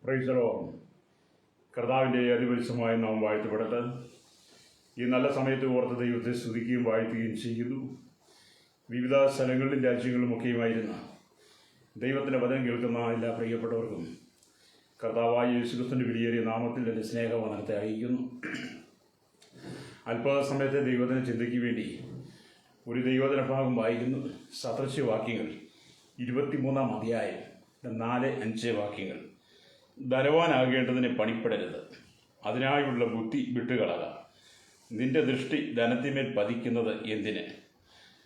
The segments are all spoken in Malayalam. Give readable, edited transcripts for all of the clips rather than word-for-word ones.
Praise the Lord. കർത്താവിൻ്റെ അതിപരിശുദ്ധമായ നാമം വാഴ്ത്തപ്പെടട്ടെ. ഈ നല്ല സമയത്ത് ഓർത്ത് ദൈവത്തെ സ്തുതിക്കുകയും വാഴ്ത്തുകയും ചെയ്യുന്നു. വിവിധ സ്ഥലങ്ങളിലും രാജ്യങ്ങളുമൊക്കെയുമായിരുന്ന ദൈവത്തിൻ്റെ വചനം കേൾക്കുന്ന എല്ലാ പ്രിയപ്പെട്ടവർക്കും കർത്താവായ യേശുക്രിസ്തുവിൻ്റെ വിലയേറിയ നാമത്തിൽ എൻ്റെ സ്നേഹവന്ദനത്തെ അറിയിക്കുന്നു. അല്പസമയത്തെ ദൈവത്തിൻ്റെ ചിന്തയ്ക്ക് വേണ്ടി ഒരു ദൈവത്തിന ഭാഗം വായിക്കുന്നു. സദൃശ്യവാക്യങ്ങൾ 23-ാം അധ്യായം 4-5 വാക്യങ്ങൾ. ധനവാനാകേണ്ടതിന് പണിപ്പെടരുത്, അതിനായുള്ള ബുദ്ധി വിട്ടുകളക. നിന്റെ ദൃഷ്ടി ധനത്തിന്മേൽ പതിക്കുന്നത് എന്തിന്?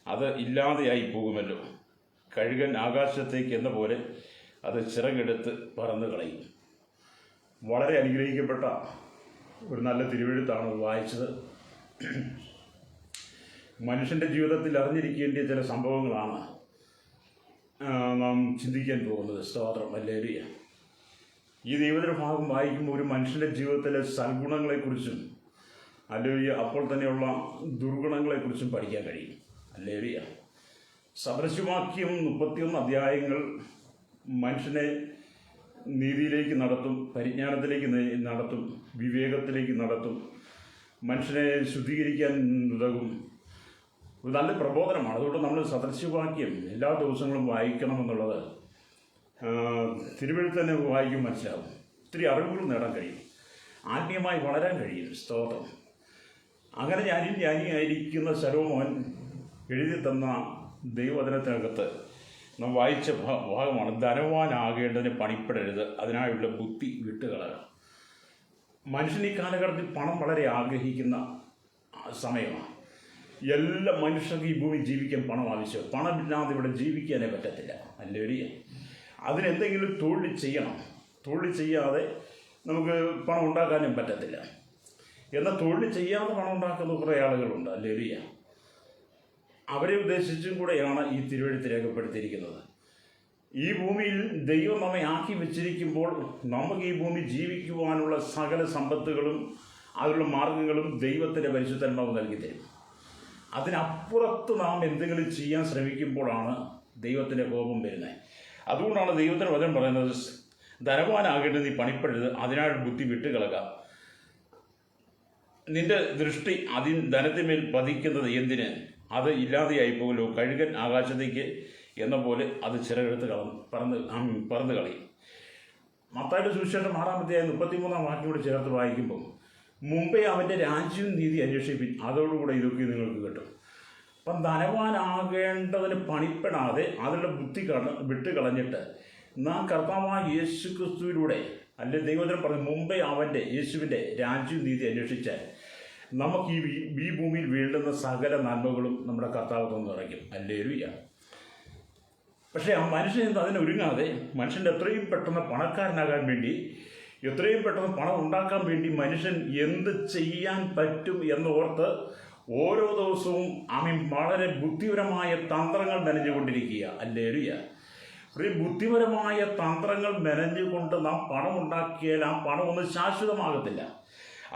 അത് ഇല്ലാതെയായി പോകുമല്ലോ. കഴുകൻ ആകാശത്തേക്ക് എന്ന പോലെ അത് ചിറകെടുത്ത് പറന്നു കളയും. വളരെ അനുഗ്രഹിക്കപ്പെട്ട ഒരു നല്ല തിരുവെഴുത്താണ് വായിച്ചത്. മനുഷ്യൻ്റെ ജീവിതത്തിൽ അറിഞ്ഞിരിക്കേണ്ട ചില സംഭവങ്ങളാണ് നാം ചിന്തിക്കാൻ പോകുന്നത്. സ്തോത്രം, ഹല്ലേലൂയ. ഈ ദൈവത്തിൻ്റെ ഭാഗം വായിക്കുമ്പോൾ ഒരു മനുഷ്യൻ്റെ ജീവിതത്തിലെ സൽഗുണങ്ങളെക്കുറിച്ചും ഹല്ലേലൂയ അപ്പോൾ തന്നെയുള്ള ദുർഗുണങ്ങളെക്കുറിച്ചും പഠിക്കാൻ കഴിയും. ഹല്ലേലൂയ. സദൃശവാക്യം 31 അധ്യായങ്ങൾ മനുഷ്യനെ നീതിയിലേക്ക് നടത്തും, പരിജ്ഞാനത്തിലേക്ക് നടത്തും, വിവേകത്തിലേക്ക് നടത്തും, മനുഷ്യനെ ശുദ്ധീകരിക്കാൻ ഉതകും. ഒരു നല്ല പ്രബോധനമാണ്. അതുകൊണ്ട് നമ്മൾ സദൃശവാക്യം എല്ലാ ദിവസങ്ങളും വായിക്കണമെന്നുള്ളത് തിരുവെഴുത്ത് തന്നെ വായിക്കും മനസ്സിലാവും. ഒത്തിരി അറിവുകൾ നേടാൻ കഴിയും, ആത്മീയമായി വളരാൻ കഴിയും. സ്തോത്രം. അങ്ങനെ ജ്ഞാനിയായിരിക്കുന്ന ശലോമോൻ എഴുതി തന്ന ദൈവവചനത്തിനകത്ത് നാം വായിച്ച ഭാഗമാണ് ധനവാനാകേണ്ടതിന് പണിപ്പെടരുത്, അതിനായുള്ള ബുദ്ധി വിട്ടുകളക. മനുഷ്യൻ ഈ കാലഘട്ടത്തിൽ പണം വളരെ ആഗ്രഹിക്കുന്ന സമയമാണ്. എല്ലാ മനുഷ്യർക്കും ഈ ഭൂമി ജീവിക്കാൻ പണം ആവശ്യം. പണമില്ലാതെ ഇവിടെ ജീവിക്കാനേ പറ്റത്തില്ല. ഹല്ലേലൂയ. അതിനെന്തെങ്കിലും തൊഴിൽ ചെയ്യണം. തൊഴിൽ ചെയ്യാതെ നമുക്ക് പണം ഉണ്ടാക്കാനും പറ്റത്തില്ല. എന്നാൽ തൊഴിൽ ചെയ്യാതെ പണം ഉണ്ടാക്കുന്ന കുറേ ആളുകളുണ്ട്. ഹല്ലേലൂയ. അവരെ ഉദ്ദേശിച്ചും കൂടെയാണ് ഈ തിരുവെഴുത്ത് രേഖപ്പെടുത്തിയിരിക്കുന്നത്. ഈ ഭൂമിയിൽ ദൈവം നമ്മെ ആക്കി വെച്ചിരിക്കുമ്പോൾ നമുക്ക് ഈ ഭൂമി ജീവിക്കുവാനുള്ള സകല സമ്പത്തുകളും അതിനുള്ള മാർഗങ്ങളും ദൈവത്തിൻ്റെ പരിശുദ്ധാത്മാവ് നൽകി തരും. അതിനപ്പുറത്ത് നാം എന്തെങ്കിലും ചെയ്യാൻ ശ്രമിക്കുമ്പോഴാണ് ദൈവത്തിൻ്റെ കോപം വരുന്നത്. അതുകൊണ്ടാണ് ദൈവത്തിൻ്റെ വചനം പറയുന്നത്, ധനവാനാകേണ്ടത് നീ പണിപ്പെടരുത്, അതിനാൽ ബുദ്ധി വിട്ടുകളക. നിന്റെ ദൃഷ്ടി ധനത്തിന്മേൽ പതിക്കുന്നത് എന്തിന്? അത് ഇല്ലാതെയായി പോകുമല്ലോ. കഴുകൻ ആകാശത്തേക്ക് എന്ന പോലെ അത് ചിറകെടുത്ത് പറന്ന് കളയും. മത്തായിയുടെ സുവിശേഷം 6-ാം അധ്യായം 33-ാം വാക്യം കൂടി ചേർത്ത് വായിക്കുമ്പോൾ, മുമ്പേ അവൻ്റെ രാജ്യവും നീതി അന്വേഷിപ്പിൻ, അതോടുകൂടെ ഇതൊക്കെ നിങ്ങൾക്ക് കിട്ടും. അപ്പം ധനവാനാകേണ്ടതിന് പണിപ്പെടാതെ അതിലുള്ള ബുദ്ധി വിട്ടുകളഞ്ഞിട്ട് നാം കർത്താവായ യേശു ക്രിസ്തുവിലൂടെ അല്ലെ ദൈവത്തിനും പറഞ്ഞു, മുമ്പേ അവൻ്റെ യേശുവിൻ്റെ രാജ്യവും നീതി അന്വേഷിച്ചാൽ നമുക്ക് ഈ ഭൂമിയിൽ വീഴുന്ന സകല നന്മകളും നമ്മുടെ കർത്താവ് തന്നു നിറയ്ക്കും. ഹല്ലേലൂയ. പക്ഷേ ആ മനുഷ്യൻ അതിനൊരുങ്ങാതെ മനുഷ്യൻ്റെ എത്രയും പെട്ടെന്ന് പണക്കാരനാകാൻ വേണ്ടി, എത്രയും പെട്ടെന്ന് പണം ഉണ്ടാക്കാൻ വേണ്ടി മനുഷ്യൻ എന്ത് ചെയ്യാൻ പറ്റും എന്നോർത്ത് ഓരോ ദിവസവും വളരെ ബുദ്ധിപരമായ തന്ത്രങ്ങൾ മെനഞ്ഞുകൊണ്ടിരിക്കുക. ഹല്ലേലൂയ. ഒരു ബുദ്ധിപരമായ തന്ത്രങ്ങൾ മെനഞ്ഞുകൊണ്ട് നാം പണം ഉണ്ടാക്കിയാൽ ആ പണം ഒന്നും ശാശ്വതമാകത്തില്ല.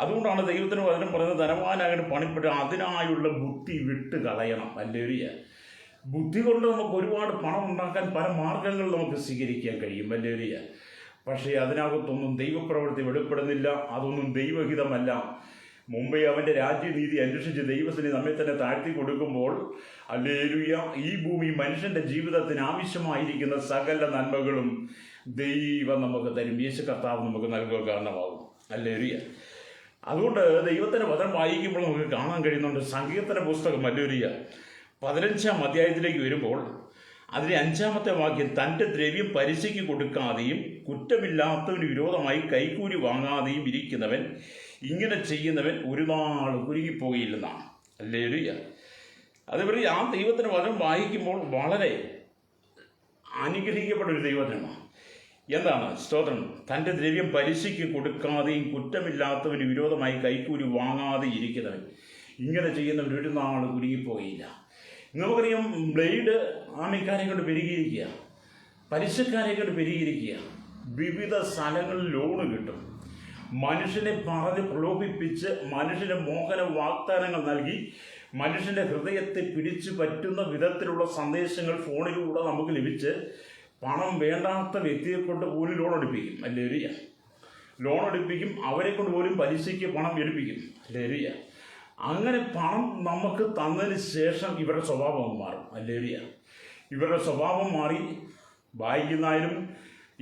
അതുകൊണ്ടാണ് ദൈവത്തിന് വചനം പറയുന്നത്, ധനവാനാകേണ്ട പണിപ്പെട്ട് അതിനായുള്ള ബുദ്ധി വിട്ട് കളയണം. ഹല്ലേലൂയ. ബുദ്ധി കൊണ്ട് നമുക്ക് ഒരുപാട് പണം ഉണ്ടാക്കാൻ പല മാർഗങ്ങൾ നമുക്ക് സ്വീകരിക്കാൻ കഴിയും. ഹല്ലേലൂയ. പക്ഷേ അതിനകത്തൊന്നും ദൈവപ്രവൃത്തി വെളിപ്പെടുന്നില്ല. അതൊന്നും ദൈവഹിതമല്ല. മുമ്പേ അവൻ്റെ രാജ്യനീതി അന്വേഷിച്ച് ദൈവത്തിന് നമ്മെ തന്നെ താഴ്ത്തി കൊടുക്കുമ്പോൾ ഹല്ലേലൂയ, ഈ ഭൂമി മനുഷ്യൻ്റെ ജീവിതത്തിന് ആവശ്യമായിരിക്കുന്ന സകല നന്മകളും ദൈവം നമുക്ക് തരും. യേശു കർത്താവ് നമുക്ക് നൽകുക കാരണമാകും. ഹല്ലേലൂയ. അതുകൊണ്ട് ദൈവത്തിൻ്റെ വചനം വായിക്കുമ്പോൾ നമുക്ക് കാണാൻ കഴിയുന്നുണ്ട്. സങ്കീർത്തന പുസ്തകം ഹല്ലേലൂയ 15-ാം അധ്യായത്തിലേക്ക് വരുമ്പോൾ അതിലെ 5-ാമത്തെ വാക്യം, തൻ്റെ ദ്രവ്യം പലിശയ്ക്ക് കൊടുക്കാതെയും കുറ്റമില്ലാത്തവന് വിരോധമായി കൈക്കൂലി വാങ്ങാതെയും ഇരിക്കുന്നവൻ, ഇങ്ങനെ ചെയ്യുന്നവൻ ഒരു നാൾ കുരുങ്ങിപ്പോകുകയില്ലെന്നാണ്. ഹല്ലേലൂയ. അതുപോലെ ആ ദൈവത്തിൻ്റെ വചനം വായിക്കുമ്പോൾ വളരെ അനുഗ്രഹിക്കപ്പെട്ട ഒരു ദൈവത്തിനാണ്. എന്താണ്? സ്തോത്രം. തൻ്റെ ദ്രവ്യം പലിശയ്ക്ക് കൊടുക്കാതെയും കുറ്റമില്ലാത്തവന് വിരോധമായി കൈക്കൂലി വാങ്ങാതെ ഇരിക്കുന്നവൻ, ഇങ്ങനെ ചെയ്യുന്നവൻ ഒരു നാൾ കുരുങ്ങിപ്പോകുകയില്ല. നമുക്കറിയാം, ബ്ലേഡ് ആമിക്കാരെ കൊണ്ട് പെരുകിയിരിക്കുക, പലിശക്കാരെ കൊണ്ട് പെരുകിയിരിക്കുക. വിവിധ സ്ഥലങ്ങളിൽ ലോണ് കിട്ടും. മനുഷ്യനെ പറഞ്ഞ് പ്രലോഭിപ്പിച്ച് മനുഷ്യന് മോഹന വാഗ്ദാനങ്ങൾ നൽകി മനുഷ്യൻ്റെ ഹൃദയത്തെ പിടിച്ചു പറ്റുന്ന വിധത്തിലുള്ള സന്ദേശങ്ങൾ ഫോണിലൂടെ നമുക്ക് ലഭിച്ച് പണം വേണ്ടാത്ത വ്യക്തിയെ കൊണ്ട് പോലും ലോൺ എടുപ്പിക്കും. ഹല്ലേലൂയ. ലോൺ എടുപ്പിക്കും, അവരെ കൊണ്ട് പോലും പലിശയ്ക്ക് പണം എടുപ്പിക്കും. ഹല്ലേലൂയ. അങ്ങനെ പണം നമുക്ക് തന്നതിന് ശേഷം ഇവരുടെ സ്വഭാവം മാറും. ഹല്ലേലൂയ. ഇവരുടെ സ്വഭാവം മാറി ബാങ്കിൽ നിന്നായാലും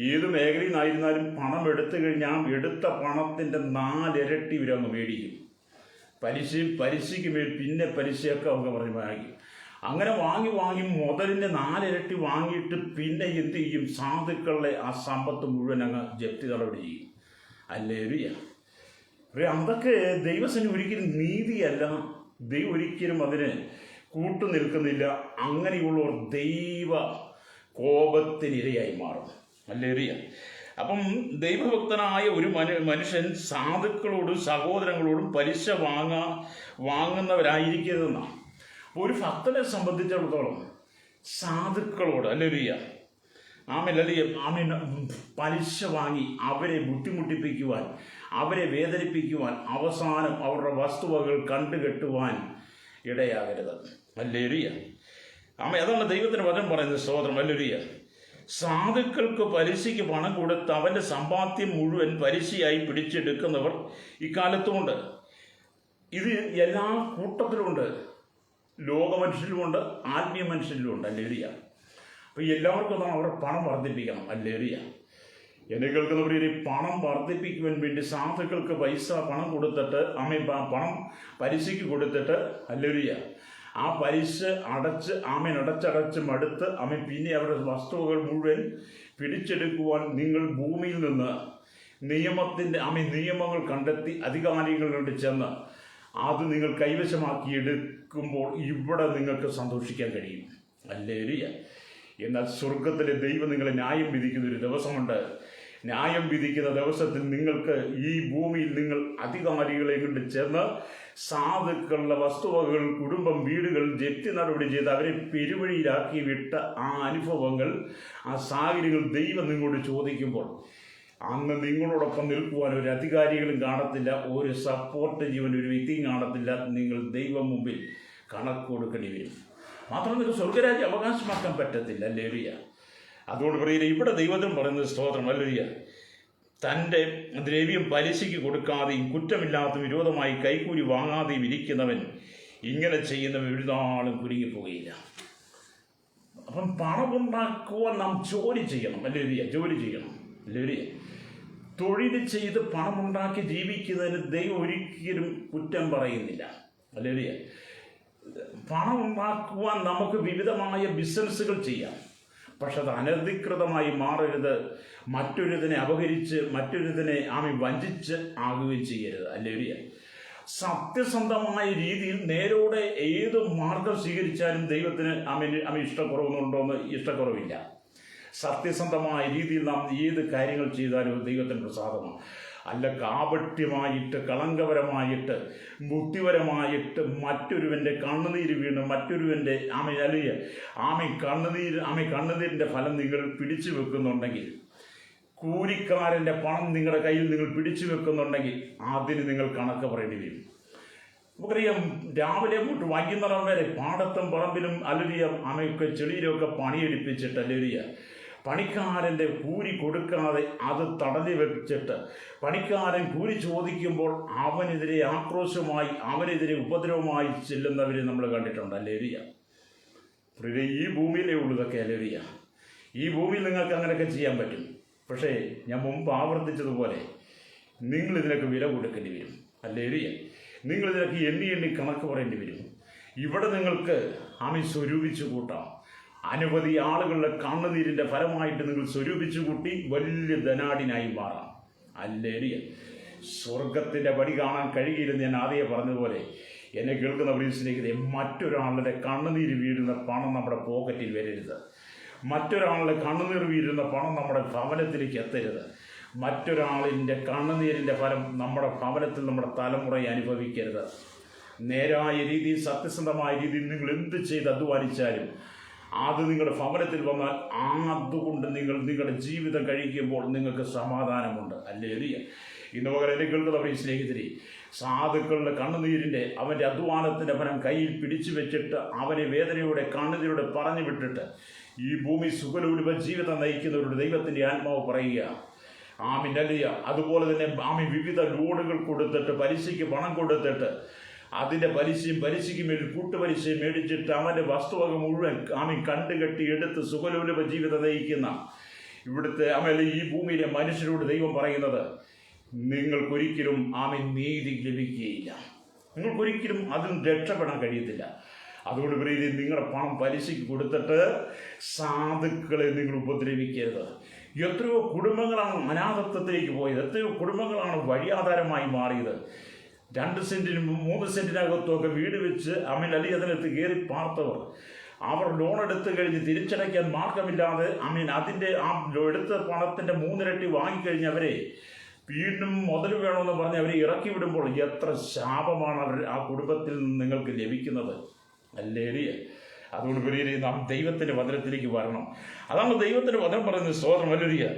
ഏത് മേഖലയിൽ നിന്നായിരുന്നാലും പണം എടുത്തു കഴിഞ്ഞാൽ എടുത്ത പണത്തിൻ്റെ 4 ഇരട്ടി ഇവരങ്ങ് മേടിക്കും. പലിശയ്ക്ക് മേൽ പിന്നെ പലിശയൊക്കെ அவங்க പറഞ്ഞ് വാങ്ങിക്കും. അങ്ങനെ വാങ്ങി മുതലിൻ്റെ 4 ഇരട്ടി വാങ്ങിയിട്ട് പിന്നെ എന്ത് ചെയ്യും? സാധുക്കളുടെ ആ സമ്പത്ത് മുഴുവൻ അങ്ങ് ജപ്തി നടപടി ചെയ്യും. ഹല്ലേലൂയ. അതൊക്കെ ദൈവസേന ഒരിക്കലും നീതിയല്ല. ദൈവം ഒരിക്കലും അതിന് കൂട്ടു നിൽക്കുന്നില്ല. അങ്ങനെയുള്ളവർ ദൈവ കോപത്തിനിരയായി മാറും. ഹല്ലേലൂയ. അപ്പം ദൈവഭക്തനായ ഒരു മനുഷ്യൻ സാധുക്കളോടും സഹോദരങ്ങളോടും പലിശ വാങ്ങുന്നവരായിരിക്കരുതെന്നാണ്. ഒരു ഭക്തനെ സംബന്ധിച്ചിടത്തോളം സാധുക്കളോട് ഹല്ലേലൂയ പലിശ വാങ്ങി അവരെ ബുദ്ധിമുട്ടിപ്പിക്കുവാൻ, അവരെ വേദനിപ്പിക്കുവാൻ, അവസാനം അവരുടെ വസ്തുവകൾ കണ്ടുകെട്ടുവാൻ ഇടയാകരുത്. ഹല്ലേലൂയ. അതാണ് ദൈവത്തിന് വചനം പറയുന്നത്. സ്തോത്രം. ഹല്ലേലൂയ. സാധുക്കൾക്ക് പലിശയ്ക്ക് പണം കൊടുത്ത് അവൻ്റെ സമ്പാദ്യം മുഴുവൻ പലിശയായി പിടിച്ചെടുക്കുന്നവർ ഇക്കാലത്തുമുണ്ട്. ഇത് എല്ലാ കൂട്ടത്തിലുമുണ്ട്. ലോകമനുഷ്യരിലുമുണ്ട്, ആത്മീയ മനുഷ്യരിലുമുണ്ട്. ഹല്ലേലൂയ. അപ്പോൾ എല്ലാവർക്കും അതാണ് അവരുടെ പണം വർദ്ധിപ്പിക്കണം. ഹല്ലേലൂയ. എന്നെ കേൾക്കുന്നവർ പണം വർദ്ധിപ്പിക്കുവാൻ വേണ്ടി സാധുക്കൾക്ക് പണം കൊടുത്തിട്ട് പണം പലിശയ്ക്ക് കൊടുത്തിട്ട് ഹല്ലേലൂയ ആ പലിശ അടച്ചടച്ച് മടുത്ത് പിന്നെ അവരുടെ വസ്തുവകൾ മുഴുവൻ പിടിച്ചെടുക്കുവാൻ നിങ്ങൾ ഭൂമിയിൽ നിന്ന് നിയമങ്ങൾ കണ്ടെത്തി അധികാരികളോട് ചെന്ന് അത് നിങ്ങൾ കൈവശമാക്കി എടുക്കുമ്പോൾ ഇവിടെ നിങ്ങൾക്ക് സന്തോഷിക്കാൻ കഴിയും. ഹല്ലേലൂയ. എന്നാൽ സ്വർഗത്തിലെ ദൈവം നിങ്ങളെ ന്യായം വിധിക്കുന്ന ഒരു ദിവസമുണ്ട്. ന്യായം വിധിക്കുന്ന ദിവസത്തിൽ നിങ്ങൾക്ക് ഈ ഭൂമിയിൽ നിങ്ങൾ അധികാരികളെ കൊണ്ട് ചെന്ന് സാധുക്കളുടെ വസ്തുവകൾ, കുടുംബം, വീടുകൾ ജപ്തി നടപടി ചെയ്ത് അവരെ പെരുവഴിയിലാക്കി വിട്ട ആ അനുഭവങ്ങൾ, ആ സാഹചര്യങ്ങൾ ദൈവം നിങ്ങളോട് ചോദിക്കുമ്പോൾ അന്ന് നിങ്ങളോടൊപ്പം നിൽക്കുവാൻ ഒരു അധികാരികളും കാണത്തില്ല, ഒരു സപ്പോർട്ട് ജീവൻ ഒരു വ്യക്തിയും കാണത്തില്ല. നിങ്ങൾ ദൈവം മുമ്പിൽ കണക്ക് കൊടുക്കേണ്ടി വരും. മാത്രം നിങ്ങൾക്ക് സ്വർഗരാജ്യം അവകാശമാക്കാൻ പറ്റത്തില്ല. ഹല്ലേലൂയ. അതുകൊണ്ട് പറയുക ഇവിടെ ദൈവത്തിന് പറയുന്നത് സ്തോത്രം. ഹല്ലേലൂയ. തൻ്റെ ദ്രവ്യം പലിശയ്ക്ക് കൊടുക്കാതെയും കുറ്റമില്ലാത്ത വിരോധമായി കൈക്കൂലി വാങ്ങാതെയും ഇരിക്കുന്നവൻ ഇങ്ങനെ ചെയ്യുന്നവൻ ഒരു നാളും കുരുങ്ങിപ്പോവുകയില്ല. അപ്പം പണമുണ്ടാക്കുവാൻ നാം ജോലി ചെയ്യണം. ഹല്ലേലൂയ. ജോലി ചെയ്യണം. ഹല്ലേലൂയ. തൊഴിൽ ചെയ്ത് പണമുണ്ടാക്കി ജീവിക്കുന്നതിന് ദൈവം ഒരിക്കലും കുറ്റം പറയുന്നില്ല. ഹല്ലേലൂയ. പണം ഉണ്ടാക്കുവാൻ നമുക്ക് വിവിധമായ ബിസിനസ്സുകൾ ചെയ്യാം. പക്ഷെ അത് അനധികൃതമായി മാറരുത്. മറ്റൊരുതിനെ അപഹരിച്ച് മറ്റൊരുതിനെ വഞ്ചിച്ച് ആകുകയും ചെയ്യരുത്. ഹല്ലേലൂയ. സത്യസന്ധമായ രീതിയിൽ നേരോടെ ഏത് മാർഗം സ്വീകരിച്ചാലും ദൈവത്തിന് ഇഷ്ടക്കുറവുന്നുണ്ടോയെന്ന് ഇഷ്ടക്കുറവില്ല. സത്യസന്ധമായ രീതിയിൽ നാം ഏത് കാര്യങ്ങൾ ചെയ്താലും ദൈവത്തിന് പ്രസാദമാണ്. അല്ല കാപട്യമായിട്ട്, കളങ്കപരമായിട്ട്, ബുദ്ധിപരമായിട്ട് മറ്റൊരുവൻ്റെ കണ്ണുനീര് വീണ് മറ്റൊരുവൻ്റെ കണ്ണുനീരിൻ്റെ ഫലം നിങ്ങൾ പിടിച്ചു വെക്കുന്നുണ്ടെങ്കിൽ, കൂലിക്കാരൻ്റെ പണം നിങ്ങളുടെ കയ്യിൽ നിങ്ങൾ പിടിച്ചു വെക്കുന്നുണ്ടെങ്കിൽ അതിന് നിങ്ങൾ കണക്ക് പറയേണ്ടി വരും. നമുക്കറിയാം, രാവിലെ തൊട്ട് വൈകുന്നേരം വരെ പാടത്തും പറമ്പിലും അമയൊക്കെ ചെളിയിലൊക്കെ പണിയെടുപ്പിച്ചിട്ട് പണിക്കാരൻ്റെ കൂലി കൊടുക്കാതെ അത് തടഞ്ഞു വെച്ചിട്ട് പണിക്കാരൻ കൂലി ചോദിക്കുമ്പോൾ അവനെതിരെ ആക്രോശമായി, അവനെതിരെ ഉപദ്രവമായി ചെല്ലുന്നവരെ നമ്മൾ കണ്ടിട്ടുണ്ട്. ഹല്ലേലൂയ. ഈ ഭൂമിയിലേ ഉള്ളൂ ഇതൊക്കെ. ഹല്ലേലൂയ. ഈ ഭൂമിയിൽ നിങ്ങൾക്ക് അങ്ങനെയൊക്കെ ചെയ്യാൻ പറ്റും. പക്ഷേ ഞാൻ മുമ്പ് ആവർത്തിച്ചതുപോലെ നിങ്ങളിതിനൊക്കെ വില കൊടുക്കേണ്ടി വരും. ഹല്ലേലൂയ. നിങ്ങളിതിനൊക്കെ എണ്ണി കണക്ക് പറയേണ്ടി വരും. ഇവിടെ നിങ്ങൾക്ക് സ്വരൂപിച്ചു കൂട്ടാം. അനവധി ആളുകളുടെ കണ്ണുനീരിൻ്റെ ഫലമായിട്ട് നിങ്ങൾ സ്വരൂപിച്ചു കൂട്ടി വലിയ ധനാടിനായി മാറാം. ഹല്ലേലൂയ. സ്വർഗത്തിൻ്റെ വഴി കാണാൻ കഴിയില്ലെന്ന് ഞാൻ ആദ്യമേ പറഞ്ഞതുപോലെ എന്നെ കേൾക്കുന്ന പ്രിയ സ്നേഹിതരെ, മറ്റൊരാളുടെ കണ്ണുനീര് വീഴുന്ന പണം നമ്മുടെ പോക്കറ്റിൽ വരരുത്. മറ്റൊരാളുടെ കണ്ണുനീർ വീഴുന്ന പണം നമ്മുടെ ഭവനത്തിലേക്ക് എത്തരുത്. മറ്റൊരാളിൻ്റെ കണ്ണുനീരിൻ്റെ ഫലം നമ്മുടെ ഭവനത്തിൽ നമ്മുടെ തലമുറയെ അനുഭവിക്കരുത്. നേരായ രീതിയിൽ, സത്യസന്ധമായ രീതിയിൽ നിങ്ങൾ എന്ത് ചെയ്ത് അധ്വാനിച്ചാലും അത് നിങ്ങളുടെ ഭവനത്തിൽ വന്നാൽ അതുകൊണ്ട് നിങ്ങളുടെ ജീവിതം കഴിക്കുമ്പോൾ നിങ്ങൾക്ക് സമാധാനമുണ്ട്. ഹല്ലേലൂയ. ഇന്ന് പകരം എന്നെ കേൾക്കുന്നവരെ സ്നേഹിതരെ, സാധുക്കളുടെ കണ്ണുനീരിൻ്റെ അവൻ്റെ അധ്വാനത്തിൻ്റെ ഫലം കയ്യിൽ പിടിച്ചു വെച്ചിട്ട് അവനെ വേദനയോടെ കണ്ണുനീരോടെ പറഞ്ഞു വിട്ടിട്ട് ഈ ഭൂമി സുഖലോലുപ ജീവിതം നയിക്കുന്നവരുടെ ദൈവത്തിൻ്റെ ആത്മാവ് പറയുക, ആമീൻ അല്ലിയ. അതുപോലെ തന്നെ ആമീൻ വിവിധ ലോണുകൾ കൊടുത്തിട്ട് പലിശയ്ക്ക് പണം കൊടുത്തിട്ട് അതിൻ്റെ പലിശയ്ക്ക് മേൽ കൂട്ടുപലിശയും മേടിച്ചിട്ട് അവൻ്റെ വസ്തുവക മുഴുവൻ ആമീൻ കണ്ടുകെട്ടി എടുത്ത് സുഖലോലുപ ജീവിതം നയിക്കുന്ന ഇവിടുത്തെ ആമേലെ ഈ ഭൂമിയിലെ മനുഷ്യരോട് ദൈവം പറയുന്നത്, നിങ്ങൾക്കൊരിക്കലും ആമീൻ നീതി ലഭിക്കുകയില്ല, നിങ്ങൾക്കൊരിക്കലും അതിൽ രക്ഷപ്പെടാൻ കഴിയത്തില്ല. അതുകൊണ്ട് പ്രിയരെ, നിങ്ങളുടെ പണം പലിശയ്ക്ക് കൊടുത്തിട്ട് സാധുക്കളെ നിങ്ങൾ ഉപദ്രവിക്കരുത്. എത്രയോ കുടുംബങ്ങളാണ് അനാഥത്വത്തിലേക്ക് പോയത്, എത്രയോ കുടുംബങ്ങളാണ് വഴിയാധാരമായി മാറിയത്. 2 സെന്റിനും 3 സെന്റിനകത്തുമൊക്കെ വീട് വെച്ച് അല്ലെങ്കിൽ അതിനകത്ത് കയറി പാർത്തവർ, അവർ ലോൺ എടുത്ത് കഴിഞ്ഞ് തിരിച്ചടയ്ക്കാൻ മാർഗമില്ലാതെ അതിൻ്റെ എടുത്ത പണത്തിൻ്റെ 3 ഇരട്ടി വാങ്ങിക്കഴിഞ്ഞവരെ വീണ്ടും മുതൽ വേണമെന്ന് പറഞ്ഞ് അവരെ ഇറക്കി വിടുമ്പോൾ എത്ര ശാപമാണ് ആ കുടുംബത്തിൽ നിന്ന് നിങ്ങൾക്ക് ലഭിക്കുന്നത്. അല്ലേലിയ. അതുകൊണ്ട് പ്രിയരെ, നാം ദൈവത്തിൻ്റെ വചനത്തിലേക്ക് വരണം. അതാണ് ദൈവത്തിൻ്റെ വചനം പറയുന്നത്. സ്തോത്രം. ഹല്ലേലൂയ.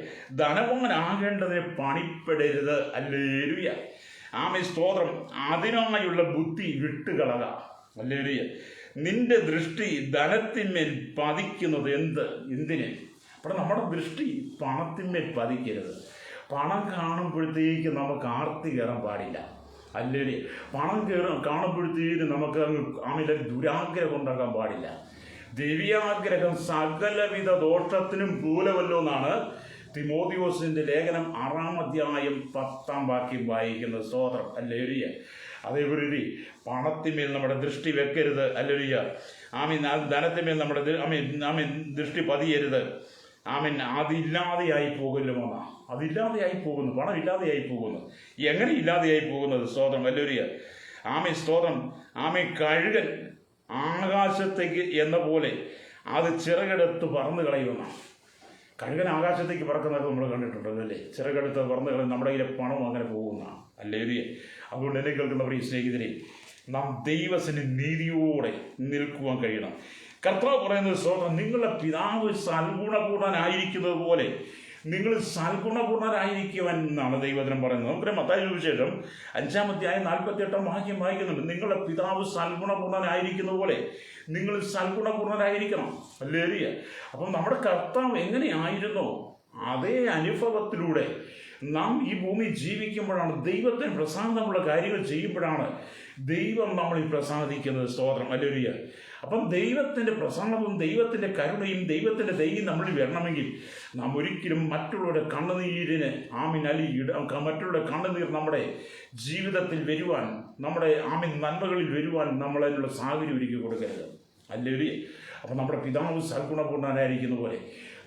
ധനവാനാകേണ്ടതിനെ പണിപ്പെടരുത്. ഹല്ലേലൂയ. ആമേൻ. സ്തോത്രം. അതിനായുള്ള ബുദ്ധി വിട്ടുകളക. ഹല്ലേലൂയ. നിന്റെ ദൃഷ്ടി ധനത്തിന്മേൽ പതിക്കുന്നത് എന്തിന്? അപ്പോൾ നമ്മുടെ ദൃഷ്ടി പണത്തിന്മേൽ പതിക്കരുത്. പണം കാണുമ്പോഴത്തേക്ക് നമുക്ക് ആർത്തി കയറാൻ പാടില്ല. അല്ലെങ്കിൽ പണം കാണുമ്പോഴത്തേക്ക് നമുക്ക് ദുരാഗ്രഹം ഉണ്ടാക്കാൻ പാടില്ല. ദിവ്യാഗ്രഹം സകലവിധ ദോഷത്തിനും മൂലമല്ലോ എന്നാണ് തിമോഥെയോസിന്റെ ലേഖനം 6-ാം അധ്യായം 10-ാം വാക്യം വായിക്കുന്നത്. സ്തോത്രം. ഹല്ലേലൂയ. അതേപോലെ പണത്തിന്മേൽ നമ്മുടെ ദൃഷ്ടി വെക്കരുത്. ഹല്ലേലൂയ. ധനത്തിന്മേൽ നമ്മുടെ ദൃഷ്ടി പതിയരുത്. അതില്ലാതെയായി പോകുമല്ലോ. അതില്ലാതെയായി പോകുന്നു. പണം ഇല്ലാതെയായി പോകുന്നു. എങ്ങനെ ഇല്ലാതെയായി പോകുന്നത്? സ്തോത്രം. ഹല്ലേലൂയ. സ്തോത്രം. കഴുകൻ ആകാശത്തേക്ക് എന്ന പോലെ അത് ചിറകെടുത്ത് പറന്ന് കളയുമെന്നാണ്. കഴുകൻ ആകാശത്തേക്ക് പറക്കുന്നതൊക്കെ നമ്മൾ കണ്ടിട്ടുണ്ട് അല്ലേ? ചിറകെടുത്ത് പറന്ന് കളയും. നമ്മുടെ കയ്യിലെ പണം അങ്ങനെ പോകുന്നതാണ്. ഹല്ലേലൂയ. അതുകൊണ്ട് എന്നെ കേൾക്കുന്നവർ, ഈ സ്നേഹിതരെ, നാം ദൈവത്തിന് നീതിയോടെ നിൽക്കുവാൻ കഴിയണം. കർത്താവ് പറയുന്നത്, സ്തോത്രം, നിങ്ങളുടെ പിതാവ് സൽഗുണപൂർണനായിരിക്കുന്നത് പോലെ നിങ്ങൾ സൽഗുണപൂർണരായിരിക്കുവാൻ എന്നാണ് ദൈവവചനം പറയുന്നത്. നമുക്കറിയാം, മത്തായി സുവിശേഷം 5-ാം അധ്യായം 48-ാം വാക്യം വായിക്കുന്നുണ്ട്. നിങ്ങളുടെ പിതാവ് സൽഗുണപൂർണനായിരിക്കുന്ന പോലെ നിങ്ങൾ സൽഗുണപൂർണരായിരിക്കണം. ഹല്ലേലൂയ. അപ്പം നമ്മുടെ കർത്താവ് എങ്ങനെയായിരുന്നോ അതേ അനുഭവത്തിലൂടെ നാം ഈ ഭൂമി ജീവിക്കുമ്പോഴാണ്, ദൈവത്തിന് പ്രസാദമുള്ള കാര്യങ്ങൾ ചെയ്യുമ്പോഴാണ് ദൈവം നമ്മളിൽ പ്രസാദിക്കുന്നത്. സ്തോത്രം. ഹല്ലേലൂയ. അപ്പം ദൈവത്തിൻ്റെ പ്രസാദവും ദൈവത്തിൻ്റെ കരുണയും ദൈവത്തിൻ്റെ ദയയും നമ്മളിൽ വരണമെങ്കിൽ നാം ഒരിക്കലും മറ്റുള്ളവരുടെ കണ്ണുനീരിന് മറ്റുള്ളവരുടെ കണ്ണുനീർ നമ്മുടെ ജീവിതത്തിൽ വരുവാൻ, നമ്മുടെ നന്മകളിൽ വരുവാൻ നമ്മളതിനുള്ള സാഹചര്യം ഒരുക്കി കൊടുക്കരുത്. ഹല്ലേലൂയ. അപ്പം നമ്മുടെ പിതാവ് സൽഗുണപൂർണനായിരിക്കുന്ന പോലെ,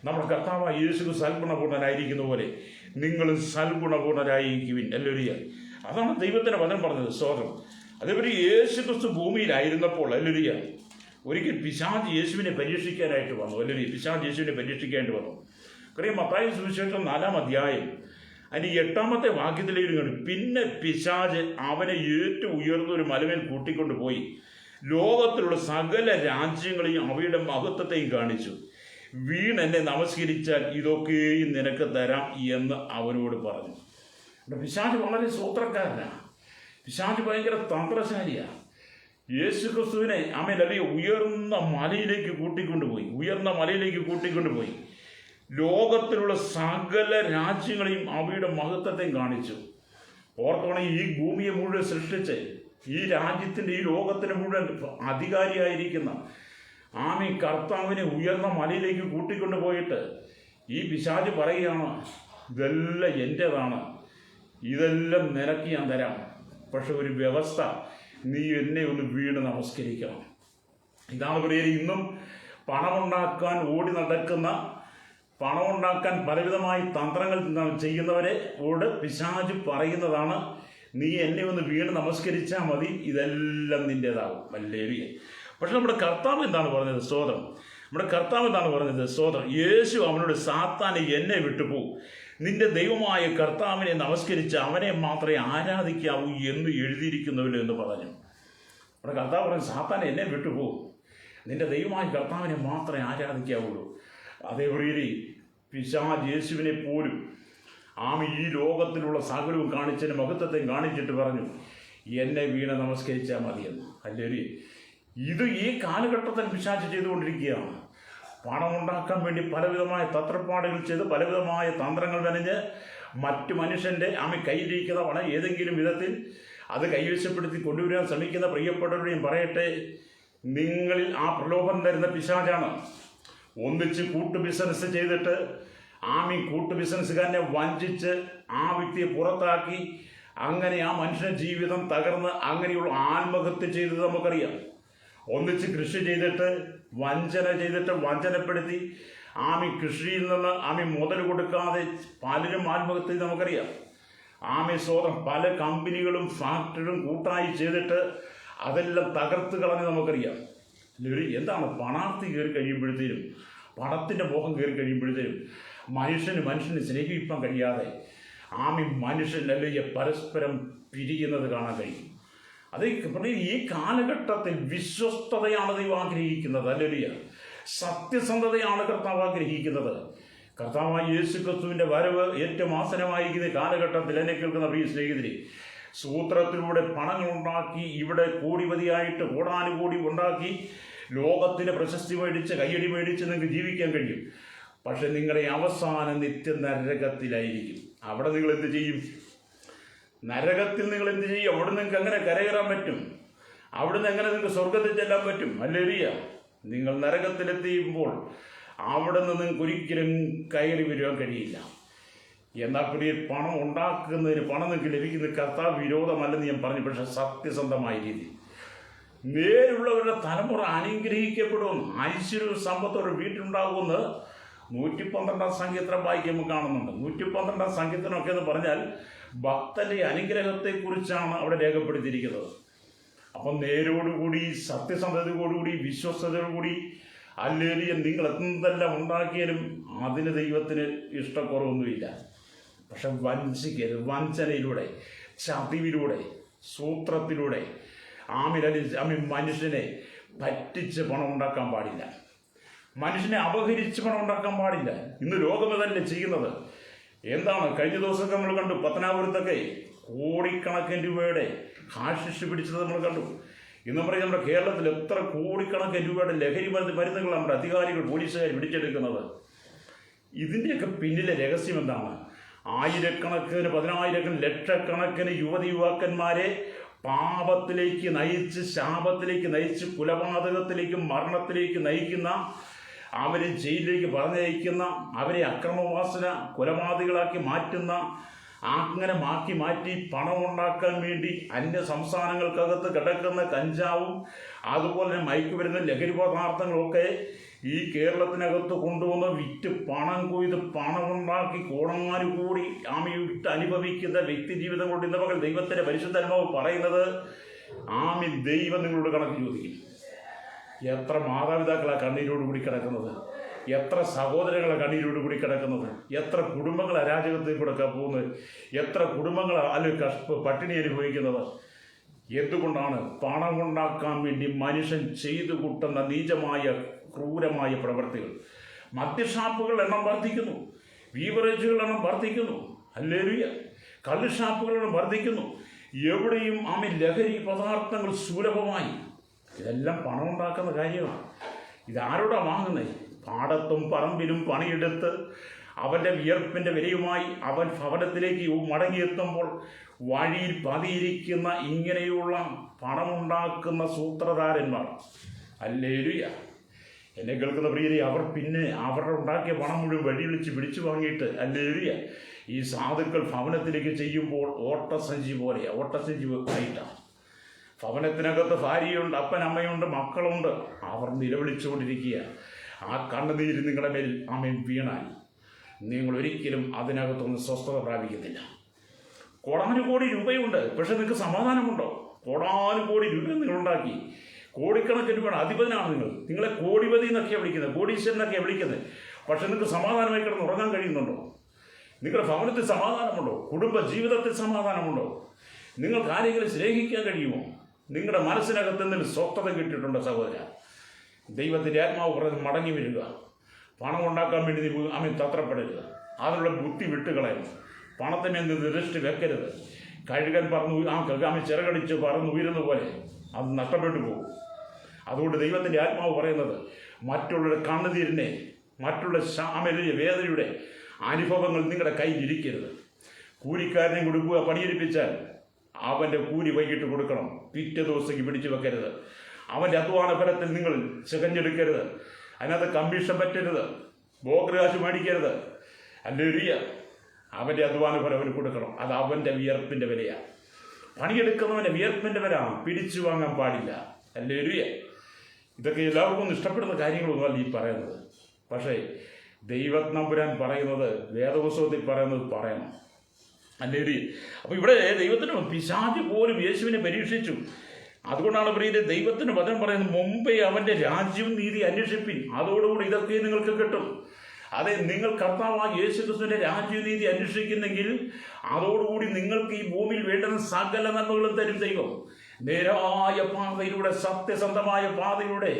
നമ്മുടെ കർത്താവായ യേശു സൽഗുണപൂർണനായിരിക്കുന്ന പോലെ നിങ്ങൾ സൽഗുണപൂർണരായിരിക്കുവിൻ. ഹല്ലേലൂയ. അതാണ് ദൈവത്തിൻ്റെ വചനം പറഞ്ഞത്. സ്തോത്രം. അതേപോലെ യേശു ക്രിസ്തു ഭൂമിയിലായിരുന്നപ്പോൾ, ഹല്ലേലൂയ, ഒരിക്കൽ പിശാച് യേശുവിനെ പരീക്ഷിക്കാനായിട്ട് വന്നു. അല്ലെങ്കിൽ പിശാച് യേശുവിനെ പരീക്ഷിക്കാനായിട്ട് വന്നു. കാര്യം മത്തായി സുവിശേഷം 4-ാം അധ്യായം അതിന് 8-ാമത്തെ വാക്യത്തിലേക്ക് കണ്ടു. പിന്നെ പിശാച് അവനെ ഏറ്റവും ഉയർന്ന ഒരു മലമേൽ കൂട്ടിക്കൊണ്ടുപോയി ലോകത്തിലുള്ള സകല രാജ്യങ്ങളെയും അവയുടെ മഹത്വത്തെയും കാണിച്ചു. വീണ് എന്നെ നമസ്കരിച്ചാൽ ഇതൊക്കെയും നിനക്ക് തരാം എന്ന് അവനോട് പറഞ്ഞു. പിശാച് വളരെ സൂത്രക്കാരനാണ്. പിശാച് ഭയങ്കര തന്ത്രശാലിയാണ്. യേശു ക്രിസ്തുവിനെ അല്ലെങ്കിൽ ഉയർന്ന മലയിലേക്ക് കൂട്ടിക്കൊണ്ടുപോയി ലോകത്തിലുള്ള സകല രാജ്യങ്ങളെയും അവയുടെ മഹത്വത്തെയും കാണിച്ചു. ഓർത്തോണം, ഈ ഭൂമിയെ മുഴുവൻ സൃഷ്ടിച്ച് ഈ രാജ്യത്തിൻ്റെ, ഈ ലോകത്തിന് മുഴുവൻ അധികാരിയായിരിക്കുന്ന കർത്താവിനെ ഉയർന്ന മലയിലേക്ക് കൂട്ടിക്കൊണ്ടുപോയിട്ട് ഈ പിശാച് പറയുകയാണ്, ഇതെല്ലാം എൻ്റേതാണ്, ഇതെല്ലാം നിനക്ക് ഞാൻ തരാം, പക്ഷെ ഒരു വ്യവസ്ഥ, നീ എന്നെ ഒന്ന് വീണ് നമസ്കരിക്കണം. ഇതാണ് പറയുക. ഇന്നും പണമുണ്ടാക്കാൻ ഓടി നടക്കുന്ന, പണമുണ്ടാക്കാൻ പലവിധമായി തന്ത്രങ്ങൾ ചെയ്യുന്നവരോട് പിശാച് പറയുന്നതാണ്, നീ എന്നെ ഒന്ന് വീണ് നമസ്കരിച്ചാൽ മതി, ഇതെല്ലാം നിൻ്റേതാവും. ഹല്ലേലൂയ. പക്ഷെ നമ്മുടെ കർത്താവ് എന്താണ് പറഞ്ഞത്? സ്തോത്രം. നമ്മുടെ കർത്താവ് എന്താണ് പറഞ്ഞത്? സ്തോത്രം. യേശു അവനോട്, സാത്താനെ എന്നെ വിട്ടുപോകും, നിന്റെ ദൈവമായ കർത്താവിനെ നമസ്കരിച്ച് അവനെ മാത്രമേ ആരാധിക്കാവൂ എന്ന് എഴുതിയിരിക്കുന്നുവല്ലോ എന്ന് പറഞ്ഞു. നമ്മുടെ കർത്താവ് പറഞ്ഞു, സാത്താനെ എന്നെ വിട്ടുപോകും, നിന്റെ ദൈവമായ കർത്താവിനെ മാത്രമേ ആരാധിക്കാവുള്ളൂ. അതേപോലെ പിശാച് യേശുവിനെ പോലും ഈ ലോകത്തിലുള്ള സകലവും കാണിച്ചതിന് മഹത്വത്തെയും കാണിച്ചിട്ട് പറഞ്ഞു, എന്നെ വീണ നമസ്കരിച്ചാൽ മതിയെന്ന്. ഹല്ലേലൂയ. ഇത് ഈ കാലഘട്ടത്തിൽ പിശാച് ചെയ്തുകൊണ്ടിരിക്കുകയാണ്. പണമുണ്ടാക്കാൻ വേണ്ടി പലവിധമായ തത്രപ്പാടുകൾ ചെയ്ത്, പലവിധമായ തന്ത്രങ്ങൾ നനഞ്ഞ് മറ്റു മനുഷ്യൻ്റെ കയ്യിലിരിക്കുന്ന പണം ഏതെങ്കിലും വിധത്തിൽ അത് കൈവശപ്പെടുത്തി കൊണ്ടുവരാൻ ശ്രമിക്കുന്ന പ്രിയപ്പെട്ടവരുടെയും പറയട്ടെ, നിങ്ങളിൽ ആ പ്രലോഭനം തരുന്ന പിശാചാണ്. ഒന്നിച്ച് കൂട്ടു ബിസിനസ് ചെയ്തിട്ട് കൂട്ടു ബിസിനസ്സുകാരനെ വഞ്ചിച്ച് ആ വ്യക്തിയെ പുറത്താക്കി അങ്ങനെ ആ മനുഷ്യൻ്റെ ജീവിതം തകർന്ന് അങ്ങനെയുള്ള ആത്മഹത്യ ചെയ്തത് നമുക്കറിയാം. ഒന്നിച്ച് കൃഷി ചെയ്തിട്ട് വഞ്ചനപ്പെടുത്തി കൃഷിയിൽ നിന്ന് മുതൽ കൊടുക്കാതെ പലരും ആത്മഹത്യ ചെയ്ത് നമുക്കറിയാം. സ്വതം പല കമ്പനികളും ഫാക്ടറികളും കൂട്ടായി ചെയ്തിട്ട് അതെല്ലാം തകർത്ത് കളഞ്ഞ് നമുക്കറിയാം. എന്താണ് പണാർത്തി കയറി കഴിയുമ്പോഴത്തേനും, പണത്തിൻ്റെ മോഹം കയറി കഴിയുമ്പോഴത്തേനും മനുഷ്യന് സ്നേഹിക്കാൻ കഴിയാതെ മനുഷ്യൻ അല്ലെങ്കിൽ പരസ്പരം പിരിയുന്നത് കാണാൻ കഴിയും. അത് ഈ കാലഘട്ടത്തിൽ വിശ്വസ്തതയാണ് ദൈവം ആഗ്രഹിക്കുന്നത്. അല്ലെങ്കിൽ സത്യസന്ധതയാണ് കർത്താവ് ആഗ്രഹിക്കുന്നത്. കർത്താവായ യേശു ക്രിസ്തുവിൻ്റെ വരവ് ഏറ്റവും ആസന്നമായിരിക്കുന്ന കാലഘട്ടത്തിൽ എന്നെ കേൾക്കുന്ന പ്രിയ സ്നേഹിതരെ, സൂത്രത്തിലൂടെ പണങ്ങളുണ്ടാക്കി ഇവിടെ കോടിപതിയായിട്ട് കോടാനുകോടി ഉണ്ടാക്കി ലോകത്തിന് പ്രശസ്തി മേടിച്ച് കയ്യടി മേടിച്ച് നിങ്ങൾക്ക് ജീവിക്കാൻ കഴിയും. പക്ഷെ നിങ്ങളുടെ അവസാനം നിത്യ നരകത്തിലായിരിക്കും. അവിടെ നിങ്ങൾ എന്ത് ചെയ്യും? നരകത്തിൽ നിങ്ങൾ എന്ത് ചെയ്യും? അവിടെ നിങ്ങൾക്ക് എങ്ങനെ കരകയറാൻ പറ്റും? അവിടുന്ന് എങ്ങനെ നിങ്ങൾക്ക് സ്വർഗത്തിൽ ചെല്ലാൻ പറ്റും? അല്ലേറിയ നിങ്ങൾ നരകത്തിലെത്തിയുമ്പോൾ അവിടെ നിന്ന് നിങ്ങൾക്ക് ഒരിക്കലും കയറി വരുവാൻ കഴിയില്ല. എന്നാൽ പ്രിയ, പണം ഉണ്ടാക്കുന്നതിന് പണം നിങ്ങൾക്ക് ലഭിക്കുന്ന കർത്താവ് വിരോധമല്ലെന്ന് ഞാൻ പറഞ്ഞു. പക്ഷെ സത്യസന്ധമായ രീതി നേരുള്ളവരുടെ തലമുറ അനുഗ്രഹിക്കപ്പെടുമെന്ന്, ഐശ്വര്യവും സമ്പത്തോടെ വീട്ടിലുണ്ടാകുമെന്ന് 112 സങ്കീർത്തനം വായിക്കുമ്പോൾ കാണുന്നുണ്ട്. 112 സങ്കീർത്തനമൊക്കെ എന്ന് പറഞ്ഞാൽ ഭക്തന്റെ അനുഗ്രഹത്തെക്കുറിച്ചാണ് അവിടെ രേഖപ്പെടുത്തിയിരിക്കുന്നത്. അപ്പം നേരോടുകൂടി, സത്യസന്ധതയോടുകൂടി, വിശ്വസ്തയോടുകൂടി അല്ലെങ്കിൽ നിങ്ങൾ എന്തെല്ലാം ഉണ്ടാക്കിയാലും അതിന് ദൈവത്തിന് ഇഷ്ടക്കുറവൊന്നുമില്ല. പക്ഷെ വഞ്ചിക്കരുത്. വഞ്ചനയിലൂടെ, ചതിവിലൂടെ, സൂത്രത്തിലൂടെ മനുഷ്യനെ പറ്റിച്ച് പണം ഉണ്ടാക്കാൻ പാടില്ല. മനുഷ്യനെ അപഹരിച്ച് പണം ഉണ്ടാക്കാൻ പാടില്ല. ഇന്ന് ലോകം ഇതല്ലേ ചെയ്യുന്നത്. എന്താണ് കഴിഞ്ഞ ദിവസമൊക്കെ നമ്മൾ കണ്ടു, പത്തനാപുരത്തൊക്കെ കോടിക്കണക്കിന് രൂപയുടെ ഹാഷിഷ് പിടിച്ചത് നമ്മൾ കണ്ടു. ഇന്ന് പറയും നമ്മുടെ കേരളത്തിൽ എത്ര കോടിക്കണക്കിന് രൂപയുടെ ലഹരി മരുന്നുകൾ നമ്മുടെ അധികാരികൾ, പോലീസുകാർ പിടിച്ചെടുക്കുന്നത്. ഇതിൻ്റെയൊക്കെ പിന്നിലെ രഹസ്യം എന്താണ്? ആയിരക്കണക്കിന്, പതിനായിരക്കണക്കിന്, ലക്ഷക്കണക്കിന് യുവാക്കന്മാരെ പാപത്തിലേക്ക് നയിച്ച്, ശാപത്തിലേക്ക് നയിച്ച്, കൊലപാതകത്തിലേക്കും മരണത്തിലേക്ക് നയിക്കുന്ന, അവരെ ജയിലിലേക്ക് പറഞ്ഞയക്കുന്ന, അവരെ അക്രമവാസന കൊലപാതകളാക്കി മാറ്റുന്ന, അങ്ങനെ മാറ്റി പണമുണ്ടാക്കാൻ വേണ്ടി അന്യ സംസ്ഥാനങ്ങൾക്കകത്ത് കിടക്കുന്ന കഞ്ചാവും അതുപോലെ മയക്കുമരുന്ന്, ലഹരി പദാർത്ഥങ്ങളൊക്കെ ഈ കേരളത്തിനകത്ത് കൊണ്ടുവന്ന് വിറ്റ് പണം കൊയ്ത് പണമുണ്ടാക്കി കോടാനുകൂടി വിട്ട് അനുഭവിക്കുന്ന വ്യക്തി ജീവിതം കൊണ്ട് ഇന്ന് പകൽ ദൈവത്തിൻ്റെ പരിശുദ്ധാത്മാവ് പറയുന്നത്, ദൈവം നിങ്ങളോട് കണക്ക് ചോദിക്കും. എത്ര മാതാപിതാക്കളാണ് കണ്ണീരോടുകൂടി കിടക്കുന്നത്? എത്ര സഹോദരങ്ങളാണ് കണ്ണീരോടുകൂടി കിടക്കുന്നത്? എത്ര കുടുംബങ്ങൾ അരാജകത്തിൽ കൂടെ പോകുന്നത്? എത്ര കുടുംബങ്ങൾ പട്ടിണി അനുഭവിക്കുന്നത്? എന്തുകൊണ്ടാണ്? പണമുണ്ടാക്കാൻ വേണ്ടി മനുഷ്യൻ ചെയ്തു കൂട്ടുന്ന നീചമായ ക്രൂരമായ പ്രവൃത്തികൾ. മദ്യഷാപ്പുകൾ എണ്ണം വർദ്ധിക്കുന്നു, ബീവറേജുകൾ എണ്ണം വർദ്ധിക്കുന്നു, ഹല്ലേലൂയ, കള്ളുഷാപ്പുകൾ എണ്ണം വർദ്ധിക്കുന്നു. എവിടെയും ലഹരി പദാർത്ഥങ്ങൾ സുലഭമായി. ഇതെല്ലാം പണമുണ്ടാക്കുന്ന കാര്യമാണ്. ഇതാരോടാ വാങ്ങുന്നത്? പാടത്തും പറമ്പിലും പണിയെടുത്ത് അവൻ്റെ വിയർപ്പിൻ്റെ വിലയുമായി അവൻ ഭവനത്തിലേക്ക് മടങ്ങിയെത്തുമ്പോൾ വഴിയിൽ പതിയിരിക്കുന്ന ഇങ്ങനെയുള്ള പണമുണ്ടാക്കുന്ന സൂത്രധാരന്മാർ, ഹല്ലേലൂയ, എന്നെ കേൾക്കുന്ന പ്രിയരെ, അവർ പിന്നെ അവരുടെ ഉണ്ടാക്കിയ പണം മുഴുവൻ വഴി വിളിച്ച് പിടിച്ചു വാങ്ങിയിട്ട്, ഹല്ലേലൂയ, ഈ സാധുക്കൾ ഭവനത്തിലേക്ക് ചെയ്യുമ്പോൾ ഓട്ടസഞ്ചി ആയിട്ടാണ്. ഭവനത്തിനകത്ത് ഭാര്യയുണ്ട്, അപ്പനമ്മയുണ്ട്, മക്കളുണ്ട്. അവർ നിലവിളിച്ചുകൊണ്ടിരിക്കുക. ആ കണ്ണുനീര് നിങ്ങളുടെ മേൽ വീണാൽ നിങ്ങൾ ഒരിക്കലും അതിനകത്തൊന്നും സ്വസ്ഥത പ്രാപിക്കത്തില്ല. കോടാനുകോടി രൂപയുണ്ട്, പക്ഷെ നിങ്ങൾക്ക് സമാധാനമുണ്ടോ? കോടാനുകോടി രൂപ നിങ്ങളുണ്ടാക്കി, കോടിക്കണക്കിന് രൂപയുടെ അധിപതിനാണ് നിങ്ങളെ കോടിപതി എന്നൊക്കെയാണ് വിളിക്കുന്നത്, കോടീശ്വരനൊക്കെയാണ് വിളിക്കുന്നത്. പക്ഷെ നിങ്ങൾക്ക് സമാധാനമായി കിടന്ന് ഉറങ്ങാൻ കഴിയുന്നുണ്ടോ? നിങ്ങളുടെ ഭവനത്തിൽ സമാധാനമുണ്ടോ? കുടുംബ ജീവിതത്തിൽ സമാധാനമുണ്ടോ? നിങ്ങൾ കാര്യങ്ങളെ സ്നേഹിക്കാൻ കഴിയുമോ? നിങ്ങളുടെ മനസ്സിനകത്ത് നിന്ന് സ്വസ്ഥത കിട്ടിയിട്ടുണ്ടോ സഹോദര? ദൈവത്തിൻ്റെ ആത്മാവ് പറഞ്ഞ് മടങ്ങി വരിക. പണം ഉണ്ടാക്കാൻ വേണ്ടി നീ തത്രപ്പെടരുത്. അതിനുള്ള ബുദ്ധി വിട്ടുകളയണം. പണത്തിനെ നിന്ന് ദൃഷ്ടി വെക്കരുത്. കഴുകൻ ചിറകടിച്ച് പറന്ന് ഉയരുന്ന പോലെ അത് നഷ്ടപ്പെട്ടു പോകും. അതുകൊണ്ട് ദൈവത്തിൻ്റെ ആത്മാവ് പറയുന്നത്, മറ്റുള്ളവരുടെ കണ്ണുനീരിനെ, മറ്റുള്ള വേദനയുടെ അനുഭവങ്ങൾ നിങ്ങളുടെ കയ്യിലിരിക്കരുത്. കൂലിക്കാരനെ കൊടുക്കുക, പണിയെടുപ്പിച്ചാൽ അവൻ്റെ കൂലി വൈകിട്ട് കൊടുക്കണം. പിറ്റേ ദിവസത്തേക്ക് പിടിച്ചു വെക്കരുത്. അവൻ്റെ അധ്വാന ഫലത്തിൽ നിങ്ങൾ ചികഞ്ഞെടുക്കരുത്. അതിനകത്ത് കമ്മീഷൻ പറ്റരുത്. ബ്രോക്കർ കാശ് മേടിക്കരുത്. ഹല്ലേലൂയ. അവൻ്റെ അധ്വാന ഫലം അവന് കൊടുക്കണം. അത് അവൻ്റെ വിയർപ്പിൻ്റെ വിലയാണ്. പണിയെടുക്കുന്നവൻ്റെ വിയർപ്പിൻ്റെ വില പിടിച്ചു വാങ്ങാൻ പാടില്ല. ഹല്ലേലൂയ. ഇതൊക്കെ എല്ലാവർക്കും ഇഷ്ടപ്പെടുന്ന കാര്യങ്ങളൊന്നുമല്ല ഈ പറയുന്നത്. പക്ഷേ ദൈവത്തമ്പുരാൻ പറയുന്നത്, വേദപുസ്തകത്തിൽ പറയുന്നത് പറയണം. ഹല്ലേലൂയ. അപ്പോൾ ഇവിടെ ദൈവത്തിന് പിശാച് പോലും യേശുവിനെ പരീക്ഷിച്ചു. അതുകൊണ്ടാണ് പ്രിയരെ ദൈവത്തിന് വചനം പറയുന്നത്, മുമ്പേ അവൻ്റെ രാജ്യവും നീതി അന്വേഷിപ്പിൻ, അതോടുകൂടി ഇതൊക്കെ നിങ്ങൾക്ക് കിട്ടും. അതെ, നിങ്ങൾ കർത്താവായ യേശുക്രിസ്തുവിന്റെ രാജ്യനീതി അന്വേഷിക്കുന്നെങ്കിൽ അതോടുകൂടി നിങ്ങൾക്ക് ഈ ഭൂമിയിൽ വേണ്ടുന്ന സകല നന്മകളും തരും ദൈവം. നേരായ പാതയിലൂടെ, സത്യസന്ധമായ പാതയിലൂടെ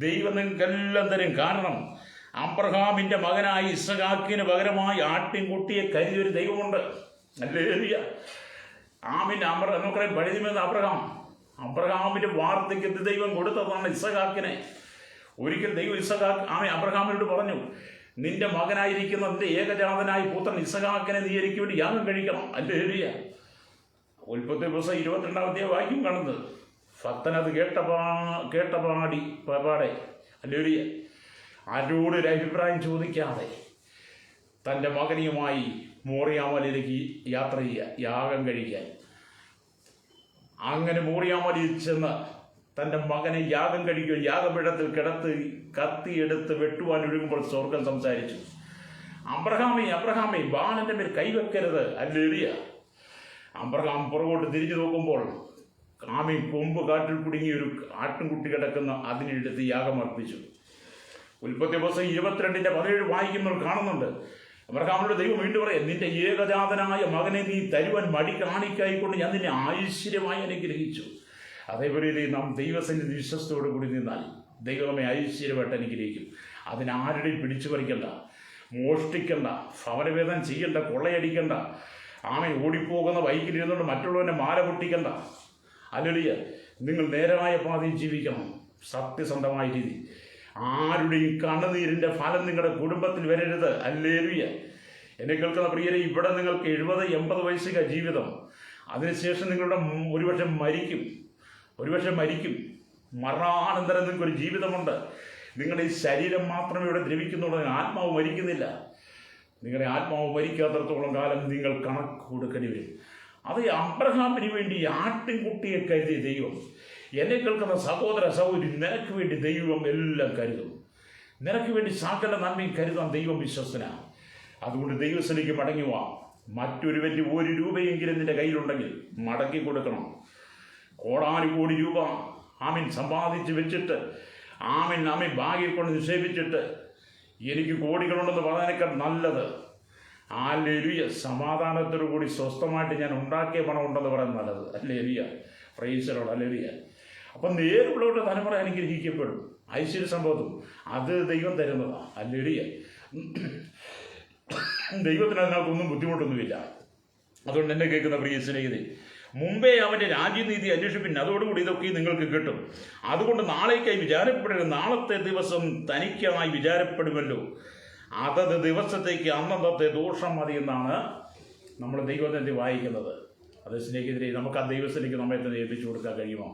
ദൈവം നിങ്ങൾക്കെല്ലാം തരും. കാരണം അബ്രഹാമിന്റെ മകനായ ഇസ്ഹാക്കിന് പകരമായി ആട്ടിൻകുട്ടിയെ കരുതിയൊരു ദൈവമുണ്ട്. ഹല്ലേലൂയ. ആമീൻ. നമുക്കറിയാം, പഴുതിമെന്ന് അബ്രഹാമിന്റെ വാർദ്ധക്യത്തിൽ ദൈവം കൊടുത്തതാണ് ഇസ്ഹാക്കിനെ. ഒരിക്കൽ ദൈവം അബ്രഹാമിനോട് പറഞ്ഞു, നിന്റെ മകനായിരിക്കുന്ന നിന്റെ ഏകജാതനായ പുത്രൻ ഇസ്ഹാക്കിനെ നീ എനിക്ക് വേണ്ടി യാഗം കഴിക്കണം. ഹല്ലേലൂയ. ഉൽപ്പത്തി പുസ്തകം 22 വാക്യം കാണുന്നത്. ഭക്തനത് കേട്ടപാടെ ഹല്ലേലൂയ, ആരോട് ഒരു അഭിപ്രായം ചോദിക്കാതെ തൻ്റെ മകനിയുമായി മോറിയാമലയിലേക്ക് യാത്ര ചെയ്യുക, യാഗം കഴിക്കാൻ. അങ്ങനെ മോറിയാമലയിൽ ചെന്ന് തൻ്റെ മകനെ യാഗം കഴിക്കുക, യാഗപീഠത്തിൽ കിടത്ത് കത്തിയെടുത്ത് വെട്ടുവാൻ ഒഴുകുമ്പോൾ സ്വർഗം സംസാരിച്ചു, അബ്രഹാമേ ബാലന്റെ മേൽ കൈവെക്കരുത്. ഹല്ലേലൂയ. അബ്രഹാം പുറകോട്ട് തിരിഞ്ഞു നോക്കുമ്പോൾ കൊമ്പ് കാറ്റിൽ കുടുങ്ങി ഒരു ആട്ടിൻകുട്ടി കിടക്കുന്ന അതിനെടുത്ത് യാഗം അർപ്പിച്ചു. ഉൽപ്പത്തി പുസ്തകം 22:17 വായിക്കുമ്പോൾ കാണുന്നുണ്ട്, അബ്രഹാമിനോട് ദൈവം വീണ്ടും പറയാം, നിന്റെ ഏകജാതനായ മകനെ നീ തരുവാൻ മടി കാണിക്കായിക്കൊണ്ട് ഞാൻ നിന്നെ ഐശ്വര്യമായി അനുഗ്രഹിച്ചു. അതേപോലെ നാം ദൈവസന്നിധി വിശ്വസ്തയോട് കൂടി നിന്നാൽ ദൈവം നമ്മെ ഐശ്വര്യമായിട്ട് അനുഗ്രഹിക്കും. അതിനാരുടെയും പിടിച്ചു പറിക്കണ്ട, മോഷ്ടിക്കണ്ട, ഭവനവേദന ചെയ്യണ്ട, കൊള്ളയടിക്കണ്ട, ഓടിപ്പോകുന്ന ബൈക്കിലിരുന്നുകൊണ്ട് മറ്റുള്ളവൻ്റെ മാല പൊട്ടിക്കണ്ട. ഹല്ലേലൂയ. നിങ്ങൾ നേരായ പാതയിൽ ജീവിക്കണം, സത്യസന്ധമായ രീതി. ആരുടെയും കണ്ണുനീരിൻ്റെ ഫലം നിങ്ങളുടെ കുടുംബത്തിൽ വരരുത്. ഹല്ലേലൂയ. എന്നെ കേൾക്കുന്ന പ്രിയരെ, ഇവിടെ നിങ്ങൾക്ക് 70-80 വയസ്സിക ജീവിതം. അതിനുശേഷം നിങ്ങളുടെ ഒരുപക്ഷെ മരിക്കും. മരണാനന്തരം നിങ്ങൾക്കൊരു ജീവിതമുണ്ട്. നിങ്ങളുടെ ഈ ശരീരം മാത്രമേ ഇവിടെ ദ്രവിക്കുന്നുള്ളൂ, ആത്മാവ് മരിക്കുന്നില്ല. നിങ്ങളുടെ ആത്മാവ് മരിക്കാത്തടത്തോളം കാലം നിങ്ങൾ കണക്ക് കൊടുക്കേണ്ടി വരും. അത് അബ്രഹാമിന് വേണ്ടി ആട്ടിൻകുട്ടിയെ കരുതിയ ദൈവം, എന്നെ കേൾക്കുന്ന സഹോദര സഹോദരി, നിനക്ക് വേണ്ടി ദൈവം എല്ലാം കരുതും. നിനക്ക് വേണ്ടി സകല നന്മയും കരുതാൻ ദൈവം വിശ്വസ്തനാണ്. അതുകൊണ്ട് ദൈവസ്ഥലേക്ക് മടങ്ങി വാ. മറ്റൊരുവൻ്റെ 1 രൂപയെങ്കിലും നിന്റെ കയ്യിലുണ്ടെങ്കിൽ മടക്കി കൊടുക്കണം. കോടാനുകോടി രൂപ സമ്പാദിച്ച് വെച്ചിട്ട് ഭാഗ്യം കൊണ്ട് നിക്ഷേപിച്ചിട്ട് എനിക്ക് കോടികളുണ്ടെന്ന് പറയാനേക്കാൾ നല്ലത് ഹല്ലേലൂയ സമാധാനത്തോടു കൂടി സ്വസ്ഥമായിട്ട് ഞാൻ ഉണ്ടാക്കിയ പണം ഉണ്ടെന്ന് പറയുന്നത് നല്ലത്. Hallelujah. Praise the Lord. Hallelujah. അപ്പം നേരുള്ളവരുടെ തലമുറ അനുഗ്രഹിക്കപ്പെടും. ഐശ്വര്യ സമ്പത്തും അത് ദൈവം തരുന്നതാണ്. ഹല്ലേലൂയ. ദൈവത്തിന് അതിനകത്തൊന്നും ബുദ്ധിമുട്ടൊന്നുമില്ല. അതുകൊണ്ട് എന്നെ കേൾക്കുന്ന പ്രിയ സ്നേഹിതരെ, മുമ്പേ അവൻ്റെ രാജ്യനീതി അന്വേഷിപ്പിൻ, അതോടുകൂടി ഇതൊക്കെ നിങ്ങൾക്ക് കിട്ടും. അതുകൊണ്ട് നാളേക്കായി വിചാരപ്പെടരുത്, നാളത്തെ ദിവസം തനിക്കായി വിചാരപ്പെടുമല്ലോ. അതത് ദിവസത്തേക്ക് അന്നത്തെ ദോഷം മതി എന്നാണ് നമ്മൾ ദൈവത്തെ വായിക്കുന്നത്. അത് സ്നേഹിതരെ, നമുക്ക് ആ ദൈവത്തിലേക്ക് നമ്മെ തന്നെ ഏൽപ്പിച്ചു കൊടുക്കാൻ കഴിയുമോ?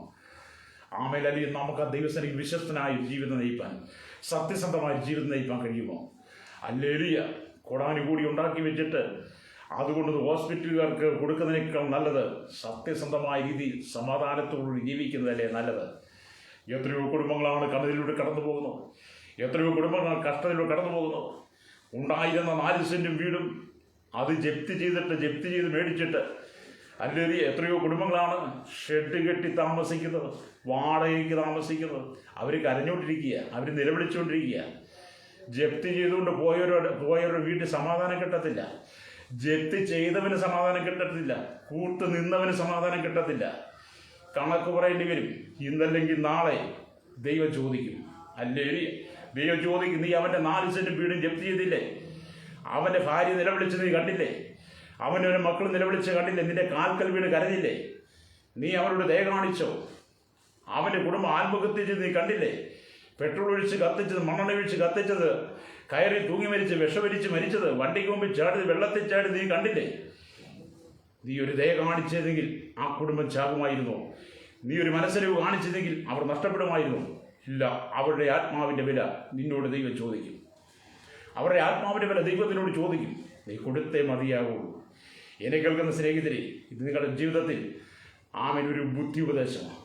അല്ലെങ്കിൽ നമുക്ക് ആ ദൈവത്തിലേക്ക് വിശ്വസ്തനായ ജീവിതം നയിപ്പാൻ, സത്യസന്ധമായ ജീവിതം നയിപ്പാൻ കഴിയുമോ? ഹല്ലേലൂയ. കോടാനുകൂടി ഉണ്ടാക്കി വെച്ചിട്ട് അതുകൊണ്ട് ഹോസ്പിറ്റലുകാർക്ക് കൊടുക്കുന്നതിനേക്കാൾ നല്ലത് സത്യസന്ധമായ രീതി സമാധാനത്തോടുകൂടി ജീവിക്കുന്നതല്ലേ നല്ലത്. എത്രയോ കുടുംബങ്ങളാണ് കടലിലൂടെ കടന്നു പോകുന്നത്. എത്രയോ കുടുംബങ്ങൾ കഷ്ടത്തിലൂടെ കടന്നു പോകുന്നത്. ഉണ്ടായിരുന്ന 4 സെൻറ്റും വീടും അത് ജപ്തി ചെയ്ത് മേടിച്ചിട്ട് അല്ലെങ്കിൽ എത്രയോ കുടുംബങ്ങളാണ് ഷെഡ് കെട്ടി താമസിക്കുന്നത്, വാടകയ്ക്ക് താമസിക്കുന്നത്. അവർ കരഞ്ഞുകൊണ്ടിരിക്കുക, അവർ നിലവിളിച്ചുകൊണ്ടിരിക്കുക. ജപ്തി ചെയ്തുകൊണ്ട് പോയവരുടെ വീട്ടിൽ സമാധാനം കിട്ടത്തില്ല. ജപ്തി ചെയ്തവന് സമാധാനം കിട്ടത്തില്ല. കൂട്ട് നിന്നവന് സമാധാനം കിട്ടത്തില്ല. കണക്ക് പറയേണ്ടി വരും. ഇന്നല്ലെങ്കിൽ നാളെ ദൈവം ചോദിക്കും. അല്ലെങ്കിൽ ദൈവം ചോദിക്കും, നീ അവൻ്റെ 4 സെൻറ്റ് വീടും ജപ്തി ചെയ്തില്ലേ? അവൻ്റെ ഭാര്യ നിലവിളിച്ച് നീ കണ്ടില്ലേ? അവനവൻ്റെ മക്കൾ നിലവിളിച്ച് കണ്ടില്ലേ? നിന്റെ കാൽക്കൽ വീട് കരഞ്ഞില്ലേ? നീ അവനോട് ദയ കാണിച്ചോ? അവൻ്റെ കുടുംബം ആത്മഹത്യ ചെയ്ത് നീ കണ്ടില്ലേ? പെട്രോൾ ഒഴിച്ച് കത്തിച്ചത്, മണ്ണെണ്ണ ഒഴിച്ച് കത്തിച്ചത്, കയറി തൂങ്ങി മരിച്ച്, വിഷമരിച്ച് മരിച്ചത്, വണ്ടിക്ക് മുമ്പിൽ ചാടി വെള്ളത്തിൽ ചാടി നീ കണ്ടില്ലേ? നീ ഒരു ദയ കാണിച്ചതെങ്കിൽ ആ കുടുംബം ചാകുമായിരുന്നു. നീ ഒരു മനസ്സരിവ് കാണിച്ചതെങ്കിൽ അവർ നഷ്ടപ്പെടുമായിരുന്നു. ഇല്ല, അവരുടെ ആത്മാവിൻ്റെ വില നിന്നോട് ദൈവം ചോദിക്കും. അവരുടെ ആത്മാവിൻ്റെ വില ദൈവത്തിനോട് ചോദിക്കും. നീ കൊടുത്തേ മതിയാകുള്ളൂ. എന്നെ കേൾക്കുന്ന സ്നേഹിതരെ, ഇത് നിങ്ങളുടെ ജീവിതത്തിൽ ഒരു ബുദ്ധി ഉപദേശമാണ്.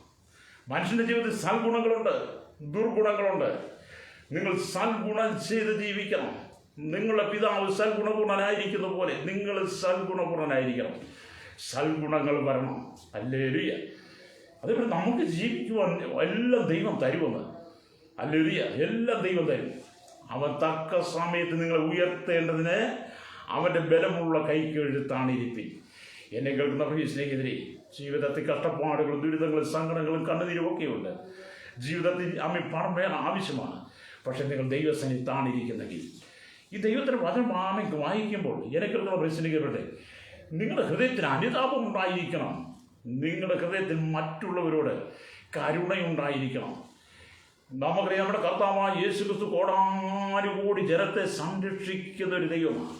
മനുഷ്യൻ്റെ ജീവിതത്തിൽ സൽഗുണങ്ങളുണ്ട്, ദുർഗുണങ്ങളുണ്ട്. നിങ്ങൾ സൽഗുണം ചെയ്ത് ജീവിക്കണം. നിങ്ങളുടെ പിതാവ് സൽഗുണപൂർണനായിരിക്കുന്ന പോലെ നിങ്ങൾ സൽഗുണപൂർണനായിരിക്കണം. സൽഗുണങ്ങൾ വരണം. ഹല്ലേലൂയ. അതേപോലെ നമുക്ക് ജീവിക്കുവാൻ എല്ലാം ദൈവം തരുമെന്ന്. ഹല്ലേലൂയ. എല്ലാം ദൈവം തരും. അവൻ തക്ക സമയത്ത് നിങ്ങളെ ഉയർത്തേണ്ടതിന് അവൻ്റെ ബലമുള്ള കൈക്കെഴുത്താണ് ഇരിപ്പിൻ. എന്നെ കേൾക്കുന്ന പ്രിയ സ്നേഹിതരെ, ജീവിതത്തിൽ കഷ്ടപ്പാടുകളും ദുരിതങ്ങളും സങ്കടങ്ങളും കണ്ണുനീരും ഒക്കെയുണ്ട്. ജീവിതത്തിൽ പണം വേണം, ആവശ്യമാണ്. പക്ഷെ നിങ്ങൾ ദൈവസന്നിധിത്താണിരിക്കുന്നെങ്കിൽ, ഈ ദൈവത്തിൻ്റെ വചനം വായിക്കുമ്പോൾ എന്നെ കേൾക്കുന്ന പ്രിയ സ്നേഹിതരെ, നിങ്ങളുടെ ഹൃദയത്തിന് അനുതാപം ഉണ്ടായിരിക്കണം. നിങ്ങളുടെ ഹൃദയത്തിൽ മറ്റുള്ളവരോട് കരുണയുണ്ടായിരിക്കണം. നമുക്കറിയാം, നമ്മുടെ കർത്താവായ യേശുക്രിസ്തു കോടാനുകോടി ജനത്തെ സംരക്ഷിക്കുന്ന ഒരു ദൈവമാണ്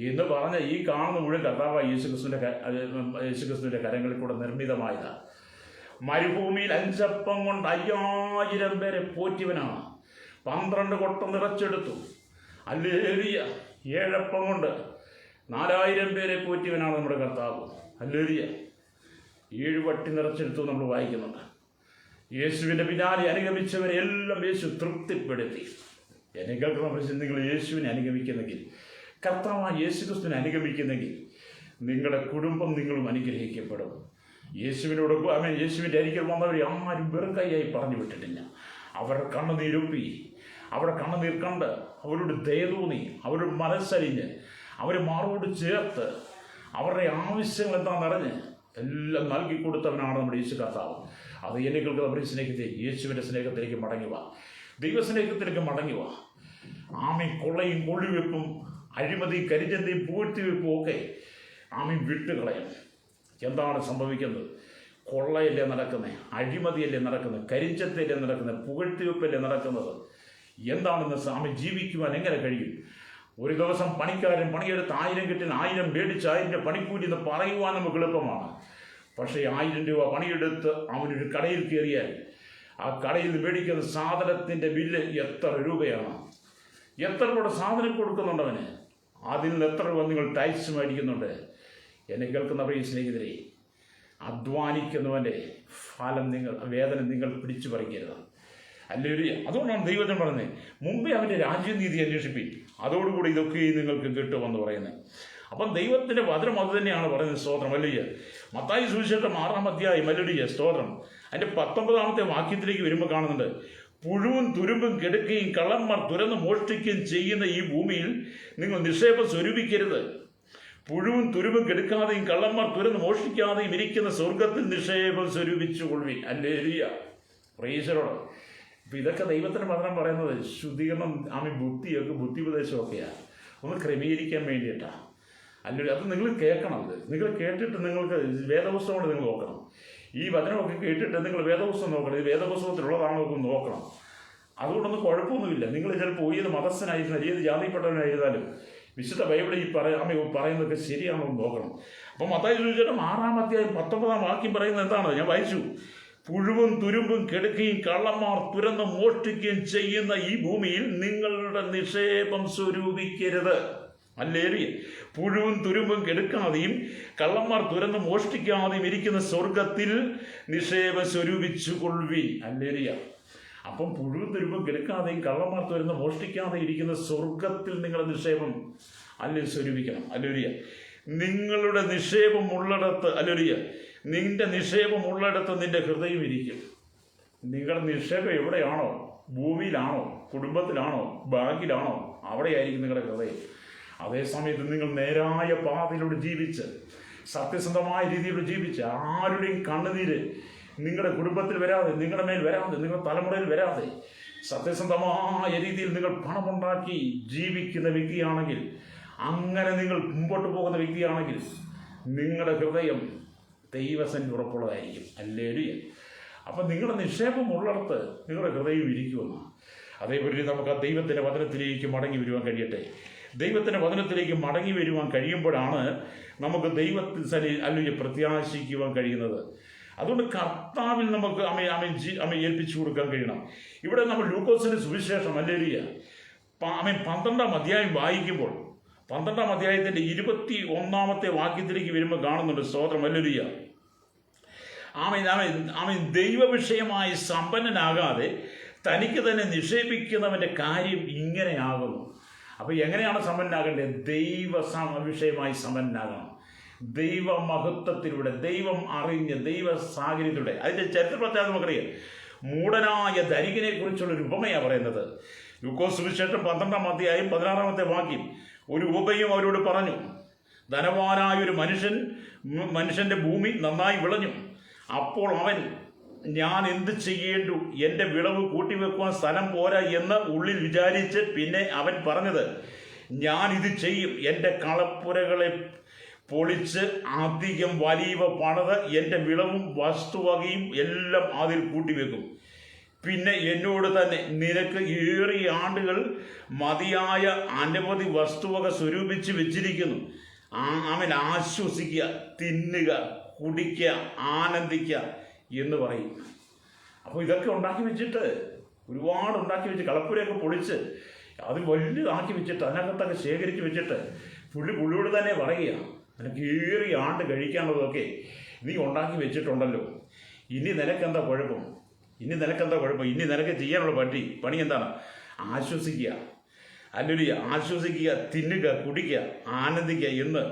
എന്ന് പറഞ്ഞ ഈ കാണുന്ന മുഴുവൻ കർത്താവായ യേശുക്രിസ്തുവിൻ്റെ കരങ്ങളിൽ കൂടെ നിർമ്മിതമായതാണ്. മരുഭൂമിയിൽ 5 അപ്പം കൊണ്ട് 5000 പേരെ പോറ്റിയവനാണ്. 12 കൊട്ട നിറച്ചെടുത്തു. ഹല്ലേലൂയ. 7 അപ്പം കൊണ്ട് 4000 പേരെ പോറ്റിയവനാണ് നമ്മുടെ കർത്താവ്. ഹല്ലേലൂയ. 7 വട്ടി നിറച്ചെടുത്തു നമ്മൾ വായിക്കുന്നുണ്ട്. യേശുവിൻ്റെ പിന്നാലെ അനുഗമിച്ചവരെ എല്ലാം യേശു തൃപ്തിപ്പെടുത്തി. എന്നെ കേൾക്കുന്ന പ്രശ്നം, നിങ്ങൾ യേശുവിനെ അനുഗമിക്കുന്നെങ്കിൽ, കർത്താവായ യേശുക്രിസ്തുവിനെ അനുഗമിക്കുന്നെങ്കിൽ, നിങ്ങളുടെ കുടുംബം നിങ്ങളും അനുഗ്രഹിക്കപ്പെടും. യേശുവിൻ്റെ അരികിൽ വന്നവരെ ആരും വെറുക്കൈയായി പറഞ്ഞു വിട്ടിട്ടില്ല. അവർ കണ്ണുനീരൊപ്പി, അവരുടെ കണ്ണുനീർ കണ്ട് അവരോട് ദയ തോന്നി, അവരുടെ മനസ്സരിഞ്ഞ്, അവരെ മാറോട് ചേർത്ത് അവരുടെ ആവശ്യങ്ങൾ എന്താണെന്നറിഞ്ഞ് എല്ലാം നൽകിക്കൊടുത്തവനാണ് നമ്മുടെ യേശു കർത്താവ്. അത് എന്നെ കേൾക്കുന്ന അവരുടെ സ്നേഹത്തെ യേശുവിൻ്റെ സ്നേഹത്തിലേക്ക് മടങ്ങുക, ദൈവസ്നേഹത്തിലേക്ക് മടങ്ങുക. കൊള്ളയും കൊള്ളിവെപ്പും അഴിമതി കരിഞ്ചന്തയും പൂഴ്ത്തിവെപ്പും ഒക്കെ വിട്ടുകളയണം. എന്താണ് സംഭവിക്കുന്നത്? കൊള്ളയല്ലേ നടക്കുന്നത്, അഴിമതിയല്ലേ നടക്കുന്നത്, കരിഞ്ചത്തയല്ലേ നടക്കുന്നത്, പുകഴ്ത്തിവെപ്പല്ലേ നടക്കുന്നത്. എന്താണെന്ന് ജീവിക്കുവാൻ എങ്ങനെ കഴിയും? ഒരു ദിവസം പണിക്കാരൻ പണിയെടുത്ത് 1000 കിട്ടിന് 1000 മേടിച്ച് 1000 പണിക്കൂലി എന്ന് പറയുവാൻ നമുക്ക് എളുപ്പമാണ്. പക്ഷേ 1000 രൂപ പണിയെടുത്ത് അവനൊരു കടയിൽ കയറിയാൽ ആ കടയിൽ മേടിക്കുന്ന സാധനത്തിൻ്റെ ബില്ല് എത്ര രൂപയാണ്? എത്ര രൂപയുടെ സാധനം കൊടുക്കുന്നുണ്ടവന്? അതിൽ നിന്ന് എത്ര രൂപ നിങ്ങൾ ടാക്സ് മേടിക്കുന്നുണ്ട്? എന്നെ കേൾക്കുന്നവരെ സ്നേഹിതരെ, അധ്വാനിക്കുന്നവൻ്റെ വേദന നിങ്ങൾ പിടിച്ചു പറിക്കരുത്. ഹല്ലേലൂയ. അതുകൊണ്ടാണ് ദൈവത്തിന് പറഞ്ഞത്, മുമ്പേ അവൻ്റെ രാജ്യനീതി അന്വേഷിപ്പിൻ, അതോടുകൂടി ഇതൊക്കെ നിങ്ങൾക്ക് കിട്ടുമെന്ന് പറയുന്നത്. അപ്പം ദൈവത്തിൻ്റെ വചനം അത് തന്നെയാണ് പറയുന്നത്. സ്തോത്രം. ഹല്ലേലൂയ. മത്തായി സുവിശേഷം 6-ാം അധ്യായം, ഹല്ലേലൂയ, സ്തോത്രം, അതിൻ്റെ 19-ാമത്തെ വാക്യത്തിലേക്ക് വരുമ്പോൾ കാണുന്നുണ്ട്, പുഴുവും തുരുമ്പും കെടുക്കുകയും കള്ളന്മാർ തുരന്ന് മോഷ്ടിക്കുകയും ചെയ്യുന്ന ഈ ഭൂമിയിൽ നിങ്ങൾ നിക്ഷേപം സ്വരൂപിക്കരുത്. പുഴുവും തുരുമ്പും കെടുക്കാതെയും കള്ളന്മാർ തുരന്ന് മോഷ്ടിക്കാതെയും ഇരിക്കുന്ന സ്വർഗത്തിൽ നിക്ഷേപം സ്വരൂപിച്ചുകൊള്ളുവിൻ. ഹല്ലേലൂയ. പ്രൈസലോട്. അപ്പം ഇതൊക്കെ ദൈവത്തിൻ്റെ വചനം പറയുന്നത് ശുദ്ധീകരണം, ബുദ്ധി ഉപദേശമൊക്കെയാണ്, ഒന്ന് ക്രമീകരിക്കാൻ വേണ്ടിയിട്ടാണ്. അല്ലെങ്കിൽ അത് നിങ്ങൾ കേൾക്കണം. നിങ്ങൾ കേട്ടിട്ട് നിങ്ങൾക്ക് വേദപുസ്തകം കൊണ്ട് നിങ്ങൾ നോക്കണം. ഈ വചനമൊക്കെ കേട്ടിട്ട് നിങ്ങൾ വേദപുസ്തകം നോക്കണം. ഇത് വേദപുസ്തകത്തിലുള്ളതാണോ ഒക്കെ നോക്കണം. അതുകൊണ്ടൊന്നും കുഴപ്പമൊന്നുമില്ല. നിങ്ങൾ ചിലപ്പോൾ ഏത് മതസ്ഥനായിരുന്നാലും ഏത് ജാതിപ്പെട്ടവനായിരുന്നാലും വിശുദ്ധ ബൈബിളിൽ പറയുന്നതൊക്കെ ശരിയാണോ എന്ന് നോക്കണം. അപ്പം മത്തായി സുവിശേഷം 6-ാം അധ്യായം 19-ാം വാക്യം പറയുന്നത് എന്താണ്? ഞാൻ വായിച്ചു. പുഴുവും തുരുമ്പും കെടുക്കുകയും കള്ളന്മാർ തുരന്ന് മോഷ്ടിക്കുകയും ചെയ്യുന്ന ഈ ഭൂമിയിൽ നിങ്ങളുടെ നിക്ഷേപം സ്വരൂപിക്കരുത്. ഹല്ലേലൂയ. പുഴുവും തുരുമ്പും കെടുക്കാതെയും കള്ളന്മാർ തുരന്ന് മോഷ്ടിക്കാതെയും ഇരിക്കുന്ന സ്വർഗത്തിൽ നിക്ഷേപം സ്വരൂപിച്ചു കൊള്ളുവിൻ. ഹല്ലേലൂയ. അപ്പം പുഴുവും തുരുമ്പും കെടുക്കാതെയും കള്ളന്മാർ തുരന്ന് മോഷ്ടിക്കാതെ ഇരിക്കുന്ന സ്വർഗത്തിൽ നിങ്ങളുടെ നിക്ഷേപം സ്വരൂപിക്കണം. ഹല്ലേലൂയ. നിങ്ങളുടെ നിക്ഷേപം ഉള്ളിടത്ത്, ഹല്ലേലൂയ, നിന്റെ നിക്ഷേപം ഉള്ളിടത്ത് നിന്റെ ഹൃദയം ഇരിക്കും. നിങ്ങളുടെ നിക്ഷേപം എവിടെയാണോ, ഭൂമിയിലാണോ, കുടുംബത്തിലാണോ, ബാങ്കിലാണോ, അവിടെയായിരിക്കും നിങ്ങളുടെ ഹൃദയം. അതേസമയത്ത് നിങ്ങൾ നേരായ പാതയിലൂടെ ജീവിച്ച്, സത്യസന്ധമായ രീതിയിലൂടെ ജീവിച്ച്, ആരുടെയും കണ്ണുനീര് നിങ്ങളുടെ കുടുംബത്തിൽ വരാതെ, നിങ്ങളുടെ മേൽ വരാതെ, നിങ്ങളുടെ തലമുറയിൽ വരാതെ, സത്യസന്ധമായ രീതിയിൽ നിങ്ങൾ പണമുണ്ടാക്കി ജീവിക്കുന്ന വ്യക്തിയാണെങ്കിൽ, അങ്ങനെ നിങ്ങൾ മുമ്പോട്ട് പോകുന്ന വ്യക്തിയാണെങ്കിൽ, നിങ്ങളുടെ ഹൃദയം ദൈവസന്നിധി ഉറപ്പുള്ളതായിരിക്കും. ഹല്ലേലൂയ. അപ്പം നിങ്ങളുടെ നിക്ഷേപം ഉള്ളിടത്ത് നിങ്ങളുടെ ഹൃദയം ഇരിക്കുമെന്ന്. അതേപോലെ നമുക്ക് ആ ദൈവത്തിൻ്റെ വചനത്തിലേക്ക് മടങ്ങി വരുവാൻ കഴിയട്ടെ. ദൈവത്തിൻ്റെ വചനത്തിലേക്ക് മടങ്ങി വരുവാൻ കഴിയുമ്പോഴാണ് നമുക്ക് ദൈവത്തിൽ അല്ലെങ്കിൽ പ്രത്യാശിക്കുവാൻ കഴിയുന്നത്. അതുകൊണ്ട് കർത്താവിൽ നമുക്ക് അമ്മ ഏൽപ്പിച്ചു കൊടുക്കാൻ കഴിയണം. ഇവിടെ നമ്മൾ ലൂക്കോസിന്റെ സുവിശേഷം ഹല്ലേലൂയ 12-ാം അധ്യായം വായിക്കുമ്പോൾ 12-ാം അധ്യായത്തിന്റെ 21-ാമത്തെ വാക്യത്തിലേക്ക് വരുമ്പോൾ കാണുന്നുണ്ട്. സ്തോത്രം ഹല്ലേലൂയ. ആമേൻ ദൈവവിഷയമായി സമ്പന്നനാകാതെ തനിക്ക് തന്നെ നിക്ഷേപിക്കുന്നവന്റെ കാര്യം ഇങ്ങനെയാകുന്നു. അപ്പോൾ എങ്ങനെയാണ് സമ്പന്നനാകേണ്ടത്? ദൈവ വിഷയമായി സമ്പന്നനാകണം. ദൈവമഹത്വത്തിലൂടെ, ദൈവം അറിഞ്ഞ്, ദൈവ സാഹചര്യത്തിലൂടെ. അതിൻ്റെ ചരിത്ര പ്രത്യേകത നമുക്കറിയാം. മൂഢനായ ധനികനെ കുറിച്ചുള്ളൊരു ഉപമയാണ് പറയുന്നത്. ലൂക്കോസ് സുവിശേഷം 12-ാം അധ്യായം 16-ാമത്തെ വാക്യം. ഒരു ഉപമയും അവരോട് പറഞ്ഞു. ധനവാനായ ഒരു മനുഷ്യന്റെ ഭൂമി നന്നായി വിളഞ്ഞു. അപ്പോൾ അവൻ, ഞാൻ എന്ത് ചെയ്യേണ്ടു, എൻ്റെ വിളവ് കൂട്ടിവെക്കുവാൻ സ്ഥലം പോരാ എന്ന് ഉള്ളിൽ വിചാരിച്ച് പിന്നെ അവൻ പറഞ്ഞത്, ഞാൻ ഇത് ചെയ്യും. എൻ്റെ കളപ്പുരകളെ പൊളിച്ച് അധികം വലിയ പണിത് എൻ്റെ വിളവും വസ്തുവകയും എല്ലാം അതിൽ കൂട്ടിവെക്കും. പിന്നെ എന്നോട് തന്നെ, നിനക്ക് ഏറിയ ആണ്ടുകൾ മതിയായ അനവധി വസ്തുവക സ്വരൂപിച്ച് വെച്ചിരിക്കുന്നു. അവൻ ആശ്വസിക്കുക, തിന്നുക, കുടിക്കുക, ആനന്ദിക്കുക എന്ന് പറയും. അപ്പോൾ ഇതൊക്കെ ഉണ്ടാക്കി വെച്ചിട്ട്, ഒരുപാട് ഉണ്ടാക്കി വെച്ച്, കളപ്പുരയൊക്കെ പൊളിച്ച് അത് വലുതാക്കി വെച്ചിട്ട്, അതിനകത്തൊക്കെ ശേഖരിച്ച് വെച്ചിട്ട് പുള്ളിയോട് തന്നെ പറയുക, നിനക്ക് ഏറിയ ആണ്ട് കഴിക്കാനുള്ളതൊക്കെ നീ ഉണ്ടാക്കി വെച്ചിട്ടുണ്ടല്ലോ. ഇനി നിനക്കെന്താ കുഴപ്പം? ഇനി നിനക്ക് ചെയ്യാനുള്ള പണി എന്താണ്? ആശ്വസിക്കുക, അല്ലെങ്കിൽ ആശ്വസിക്കുക, തിന്നുക, കുടിക്കുക, ആനന്ദിക്കുക എന്ന്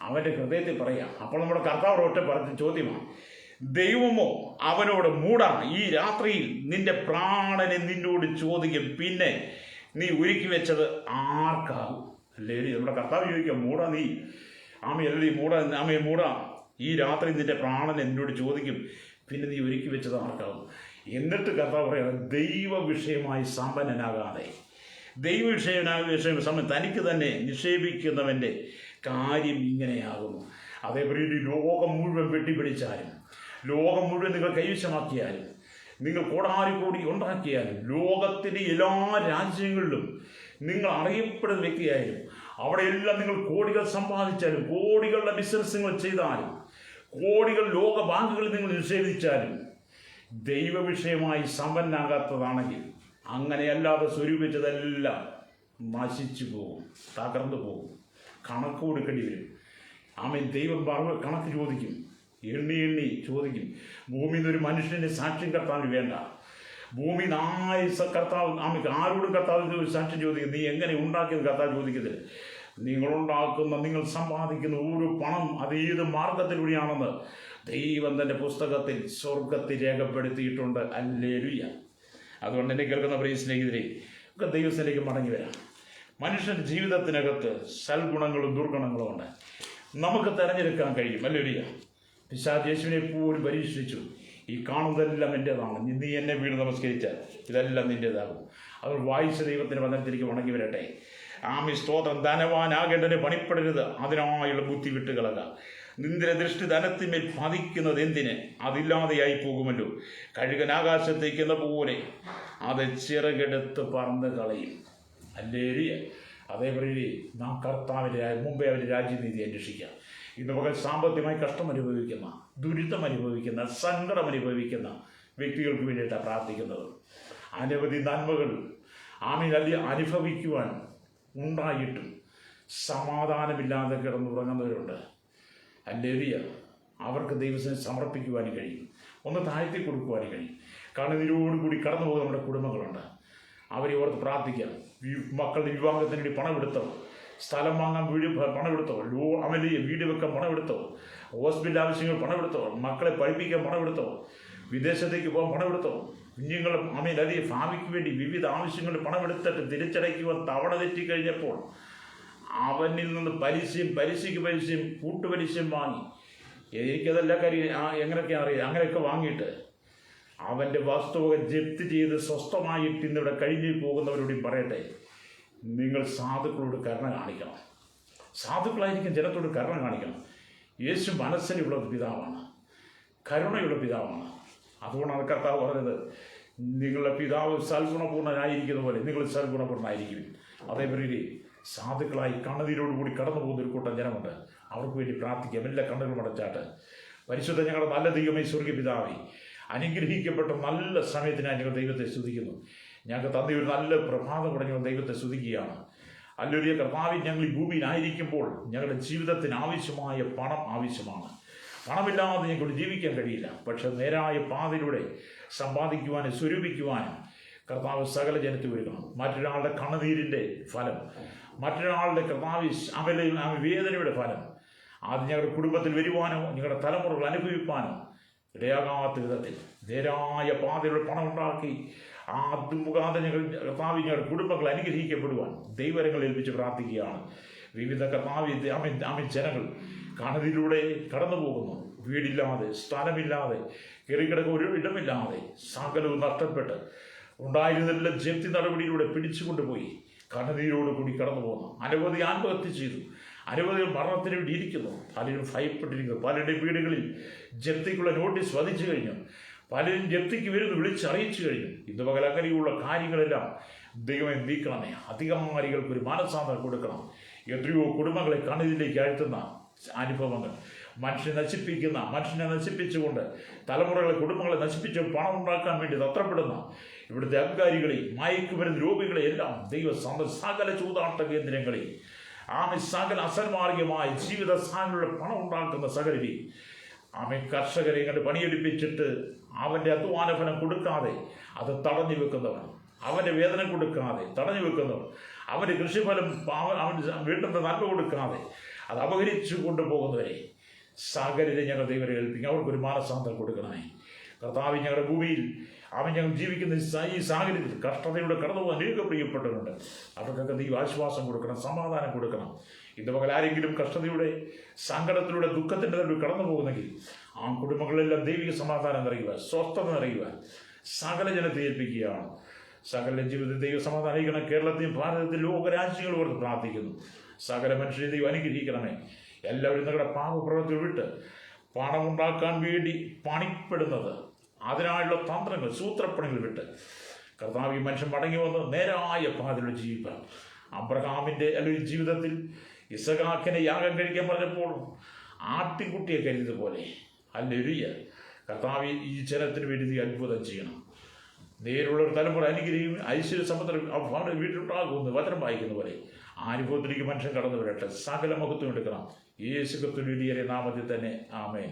അവൻ്റെ ഹൃദയത്തിൽ പറയാം. അപ്പോൾ നമ്മുടെ കർത്താവ് ഒറ്റ പറഞ്ഞ ചോദ്യമാണ്, ദൈവമോ അവനോട്, മൂടാ, ഈ രാത്രിയിൽ നിന്റെ പ്രാണനെ നിന്നോട് ചോദിക്കും, പിന്നെ നീ ഒരുക്കി വെച്ചത് ആർക്കാകും? അല്ലേ നമ്മുടെ കർത്താവ് ചോദിക്കുക, മൂടാ നീ, മൂടാ, ഈ രാത്രി നിന്റെ പ്രാണൻ എന്നോട് ചോദിക്കും, പിന്നെ നീ ഒരുക്കി വെച്ചത് ആർക്കാകും? എന്നിട്ട് കർത്താവ് പറയുന്നത്, ദൈവ വിഷയമായി സമ്പന്നനാകാതെ, വിഷയം തനിക്ക് തന്നെ നിക്ഷേപിക്കുന്നവൻ്റെ കാര്യം ഇങ്ങനെയാകുന്നു. അതേപോലെ ലോകം മുഴുവൻ വെട്ടിപ്പിടിച്ചാലും, ലോകം മുഴുവൻ നിങ്ങൾ കൈവശമാക്കിയാലും, നിങ്ങൾ കോടാനുകോടി ഉണ്ടാക്കിയാലും, ലോകത്തിൻ്റെ എല്ലാ രാജ്യങ്ങളിലും നിങ്ങൾ അറിയപ്പെടുന്ന വ്യക്തിയായാലും, അവിടെയെല്ലാം നിങ്ങൾ കോടികൾ സമ്പാദിച്ചാലും, കോടികളുടെ ബിസിനസ് നിങ്ങൾ ചെയ്താലും, കോടികൾ ലോക ബാങ്കുകളിൽ നിങ്ങൾ നിക്ഷേപിച്ചാലും, ദൈവവിഷയമായി സമ്പന്നാകാത്തതാണെങ്കിൽ, അങ്ങനെയല്ലാതെ സ്വരൂപിച്ചതെല്ലാം നശിച്ചു പോകും, തകർന്നു പോകും, കണക്ക് കൊടുക്കേണ്ടി വരും. ദൈവം കണക്ക് ചോദിക്കും, എണ്ണി ചോദിക്കും. ഭൂമിയിൽ നിന്ന് ഒരു മനുഷ്യൻ്റെ സാക്ഷ്യം കർത്താവിന് വേണ്ട. ഭൂമി കർത്താവ് ആരോടും കർത്താവ് സാക്ഷ്യം ചോദിക്കും, നീ എങ്ങനെ ഉണ്ടാക്കിയെന്ന് കർത്താവ് ചോദിക്കത്തില്ല. നിങ്ങൾ സമ്പാദിക്കുന്ന ഒരു പണം അത് ഏത് മാർഗത്തിലൂടെയാണെന്ന് ദൈവം തൻ്റെ പുസ്തകത്തിൽ സ്വർഗത്തിൽ രേഖപ്പെടുത്തിയിട്ടുണ്ട്. ഹല്ലേലൂയ. അതുകൊണ്ട് എന്നെ കേൾക്കുന്ന പ്രിയ സ്നേഹിതരെ, ഒക്കെ ദൈവത്തിലേക്ക് മടങ്ങി വരാം. മനുഷ്യൻ്റെ ജീവിതത്തിനകത്ത് സൽഗുണങ്ങളും ദുർഗുണങ്ങളും ഉണ്ട്. നമുക്ക് തിരഞ്ഞെടുക്കാൻ കഴിയും. ഹല്ലേലൂയ. പിശാച് യേശുവിനെ പോലും പരീക്ഷിച്ചു. ഈ കാണുന്നതെല്ലാം എൻ്റേതാണ്, നീ എന്നെ വീട് നമസ്കരിച്ചാൽ ഇതെല്ലാം നിൻ്റേതാകും. അവർ വായിച്ച ദൈവത്തിൻ്റെ വചനത്തിലേക്ക് മടങ്ങി വരട്ടെ. സ്തോത്രം. ധനവാനാകേണ്ടതിന് പണിപ്പെടരുത്, അതിനായുള്ള ബുദ്ധി വിട്ടുകളക. നിന്റെ ദൃഷ്ടി ധനത്തിന്മേൽ പതിക്കുന്നത് എന്തിന്? അതില്ലാതെയായി പോകുമല്ലോ. കഴുകൻ ആകാശത്തേക്കുന്ന പോലെ അത് ചിറകെടുത്ത് പറന്ന് കളയും. ഹല്ലേലൂയ. അതേപോലെ നാം കർത്താവിൻ്റെ മുമ്പേ അവൻ്റെ രാജ്യനീതി അന്വേഷിക്കാം. ഇന്ന് പകൽ സാമ്പത്തികമായി കഷ്ടം അനുഭവിക്കുന്ന, ദുരിതം അനുഭവിക്കുന്ന, സങ്കടം അനുഭവിക്കുന്ന വ്യക്തികൾക്ക് വേണ്ടിയിട്ടാണ് പ്രാർത്ഥിക്കുന്നത്. അനവധി നന്മകൾ അനുഭവിക്കുവാൻ ഉണ്ടായിട്ടും സമാധാനമില്ലാതെ കിടന്നുറങ്ങുന്നവരുണ്ട്. ഹല്ലേലൂയ. അവർക്ക് ദൈവത്തിന് സമർപ്പിക്കുവാനും കഴിയും, ഒന്ന് താഴ്ത്തി കൊടുക്കുവാനും കഴിയും. കണ്ണുനീരോടുകൂടി കടന്നു പോകുന്ന നമ്മുടെ കുടുംബങ്ങളുണ്ട്. അവരെ ഓർത്ത് പ്രാർത്ഥിക്കാം. മക്കളുടെ വിവാഹത്തിന് വേണ്ടി പണമെടുത്തോ, സ്ഥലം വാങ്ങാൻ പണമെടുത്തോ, വീട് വെക്കാൻ പണമെടുത്തോ, ഹോസ്പിറ്റൽ ആവശ്യങ്ങൾ പണമെടുത്തോ, മക്കളെ പഠിപ്പിക്കാൻ പണമെടുത്തോ, വിദേശത്തേക്ക് പോകാൻ പണമെടുത്തോ, കുഞ്ഞുങ്ങളും അല്ലെങ്കിൽ ഭാവിക്ക് വേണ്ടി വിവിധ ആവശ്യങ്ങൾ പണമെടുത്തിട്ട് തിരിച്ചടയ്ക്കുവാൻ തവണ തെറ്റിക്കഴിഞ്ഞപ്പോൾ അവനിൽ നിന്ന് പലിശയും കൂട്ടുപലിശയും വാങ്ങി, എനിക്കതെല്ലാം കാര്യം എങ്ങനെയൊക്കെയാണ് അറിയാം, അങ്ങനെയൊക്കെ വാങ്ങിയിട്ട് അവൻ്റെ വസ്തുവക ജപ്തി ചെയ്ത് സ്വസ്ഥമായിട്ട് ഇന്നിവിടെ കഴിഞ്ഞു പോകുന്നവരോടും പറയട്ടെ, നിങ്ങൾ സാധുക്കളോട് കരുണ കാണിക്കണം. സാധുക്കളായിരിക്കും ജനത്തോട് കരുണ കാണിക്കണം. യേശു മനസ്സിലുള്ള പിതാവാണ്, കരുണയുള്ള പിതാവാണ്. അതുകൊണ്ടാണ് കർത്താവ് പറഞ്ഞത്, നിങ്ങളുടെ പിതാവ് സൽഗുണപൂർണ്ണനായിരിക്കുന്ന പോലെ നിങ്ങൾ സൽഗുണപൂർണ്ണനായിരിക്കും. അതേപോലെ സാധുക്കളായി കണ്ണുനീരോടുകൂടി കടന്നു പോകുന്ന ഒരു കൂട്ടം ജനമുണ്ട്. അവർക്ക് വേണ്ടി പ്രാർത്ഥിക്കാം. എല്ലാ കണ്ണുകളും അടച്ചാട്ട്. പരിശുദ്ധ ഞങ്ങളുടെ നല്ല ദൈവമേ, സ്വർഗ്ഗീയ പിതാവേ, അനുഗ്രഹിക്കപ്പെട്ട നല്ല സമയത്തിനായി ഞങ്ങൾ ദൈവത്തെ സ്തുതിക്കുന്നു. ഞങ്ങൾക്ക് തന്ന ഒരു നല്ല പ്രഭാതം കൂടെ ഞങ്ങൾ ദൈവത്തെ സ്തുതിക്കുകയാണ്. അല്ലൊരു കർത്താവിൽ ഞങ്ങൾ ഈ ഭൂമിയിലായിരിക്കുമ്പോൾ ഞങ്ങളുടെ ജീവിതത്തിന് ആവശ്യമായ പണം ആവശ്യമാണ്. പണമില്ലാതെ ഞങ്ങൾക്ക് ജീവിക്കാൻ കഴിയില്ല. പക്ഷെ നേരായ പാതയിലൂടെ സമ്പാദിക്കുവാനും സ്വരൂപിക്കുവാനും കർത്താവ് സകല ജനത്തിൽ ഒരുക്കണം. മറ്റൊരാളുടെ കണ്ണുനീരിൻ്റെ ഫലം, മറ്റൊരാളുടെ കർത്താവ് വേദനയുടെ ഫലം അത് ഞങ്ങളുടെ കുടുംബത്തിൽ വരുവാനോ ഞങ്ങളുടെ തലമുറകൾ അനുഭവിപ്പാനോ ഇടയാകാത്ത വിധത്തിൽ നേരായ പാതയിലൂടെ പണം ഉണ്ടാക്കി അത് മുഖാന്തരം ഞങ്ങളുടെ കുടുംബങ്ങൾ അനുഗ്രഹിക്കപ്പെടുവാൻ ദൈവരങ്ങൾ ഏൽപ്പിച്ച് പ്രാർത്ഥിക്കുകയാണ്. വിവിധ ജനങ്ങൾ കണതിലൂടെ കടന്നു പോകുന്നു. വീടില്ലാതെ, സ്ഥലമില്ലാതെ, കയറിക്കിടക്ക ഒരു ഇടമില്ലാതെ സകലവും നഷ്ടപ്പെട്ട് ഉണ്ടായിരുന്നെല്ലാം ജപ്തി നടപടിയിലൂടെ പിടിച്ചുകൊണ്ടുപോയി കണ്ണുനീരോടുകൂടി കടന്നു പോകുന്നു. അനവധി ആത്മഹത്യ ചെയ്തു, അനവധി മരണത്തിന് വേണ്ടി ഇരിക്കുന്നു. പലരും ഭയപ്പെട്ടിരിക്കുന്നു. പലരുടെയും വീടുകളിൽ ജപ്തിക്കുള്ള നോട്ടീസ് വധിച്ചു കഴിഞ്ഞു. പലരും ജപ്തിക്ക് വരുന്നു വിളിച്ചറിയിച്ചു കഴിഞ്ഞു. ഇന്ന് പകൽ അങ്ങനെയുള്ള കാര്യങ്ങളെല്ലാം ദൈവമേ നീക്കണമേ. അധികാരികൾക്ക് ഒരു മാനസാന്തരം കൊടുക്കണം. എത്രയോ കുടുംബങ്ങളെ കണ്ണീരിലേക്ക് ആഴ്ത്തുന്ന അനുഭവങ്ങൾ, മനുഷ്യനെ നശിപ്പിച്ചുകൊണ്ട് തലമുറകളെ, കുടുംബങ്ങളെ നശിപ്പിച്ച് പണം ഉണ്ടാക്കാൻ വേണ്ടി തത്രപ്പെടുന്ന ഇവിടുത്തെ അധികാരികളെയും മയക്കുമരുന്ന് രോഗികളെ എല്ലാം സകല ചൂതാട്ട കേന്ദ്രങ്ങളെയും സകല അസന്മാർഗമായ ജീവിത സാധനങ്ങളുടെ പണം ഉണ്ടാക്കുന്ന സകലരെയും കർഷകരെ കണ്ട് പണിയെടുപ്പിച്ചിട്ട് അവൻ്റെ അധ്വാന ഫലം കൊടുക്കാതെ അത് തടഞ്ഞു വെക്കുന്നവൻ, അവൻ്റെ വേതന കൊടുക്കാതെ തടഞ്ഞു വെക്കുന്നവൻ, അവൻ്റെ കൃഷിഫലം അവൻ വീട്ടിൻ്റെ നന്മ കൊടുക്കാതെ അത് അപഹരിച്ചു കൊണ്ടുപോകുന്നവരെ സകലരെ ഞങ്ങൾ ദൈവരെ ഏൽപ്പിക്കും. അവർക്കൊരു മാനസാന്തരം കൊടുക്കണമേ. കർത്താവ് ഞങ്ങളുടെ ഭൂമിയിൽ ഞങ്ങൾ ജീവിക്കുന്ന ഈ സാഹചര്യത്തിൽ കഷ്ടതയുടെ കടന്നു പോകാൻ അനേക പ്രിയപ്പെട്ടവരുണ്ട്. അവർക്കൊക്കെ ദൈവ ആശ്വാസം കൊടുക്കണം, സമാധാനം കൊടുക്കണം. ഇന്ന് പകൽ ആരെങ്കിലും കഷ്ടതയുടെ, സങ്കടത്തിലൂടെ, ദുഃഖത്തിൻ്റെ നടുവിൽ കടന്നു പോകുന്നെങ്കിൽ ആ കുടുംബങ്ങളെല്ലാം ദൈവിക സമാധാനം നിറയുക, സ്വസ്ഥത നിറയുക സകല ജനത്തെ ഏൽപ്പിക്കുകയാണ്. സകല ജീവിതത്തിൽ ദൈവ സമാധാനം അറിയിക്കണം. കേരളത്തെയും ഭാരതത്തിലും ലോകരാജ്യങ്ങളും ഓർത്ത് പ്രാർത്ഥിക്കുന്നു. സകല മനുഷ്യരെ ദൈവം അനുഗ്രഹിക്കണമേ. എല്ലാവരും നിങ്ങളുടെ പാപപ്രവൃത്തി വിട്ട് പണമുണ്ടാക്കാൻ വേണ്ടി പണിപ്പെടുന്നത്, അതിനായുള്ള തന്ത്രങ്ങൾ, സൂത്രപ്പണികൾ വിട്ട് കർത്താവ് ഈ മനുഷ്യൻ മടങ്ങി വന്ന് നേരായ പാതയിലൂടെ ജീവിക്കാൻ. അബ്രഹാമിൻ്റെ അല്ലെങ്കിൽ ജീവിതത്തിൽ ഇസഹാക്കിനെ യാഗം കഴിക്കാൻ പറഞ്ഞപ്പോൾ ആട്ടിൻകുട്ടിയെ കരുതിയതുപോലെ ഹല്ലേലൂയ കർത്താവ് ഈ ജനത്തിന് വേണ്ടി അത്ഭുതം ചെയ്യണം. നേരുള്ള ഒരു തലമുറ അനുഗ്രഹിക്കും. ഐശ്വര്യ സമ്പത്ത് വീട്ടിലുണ്ടാകുമെന്ന് വചനം വായിക്കുന്ന പോലെ ആ അനുഭവത്തിലേക്ക് മനുഷ്യൻ കടന്നു വരട്ടെ. സകല മഹത്വം എടുക്കണം. യേശു ക്രിസ്തുവിന്റെ നാമത്തിൽ തന്നെ ആമേൻ.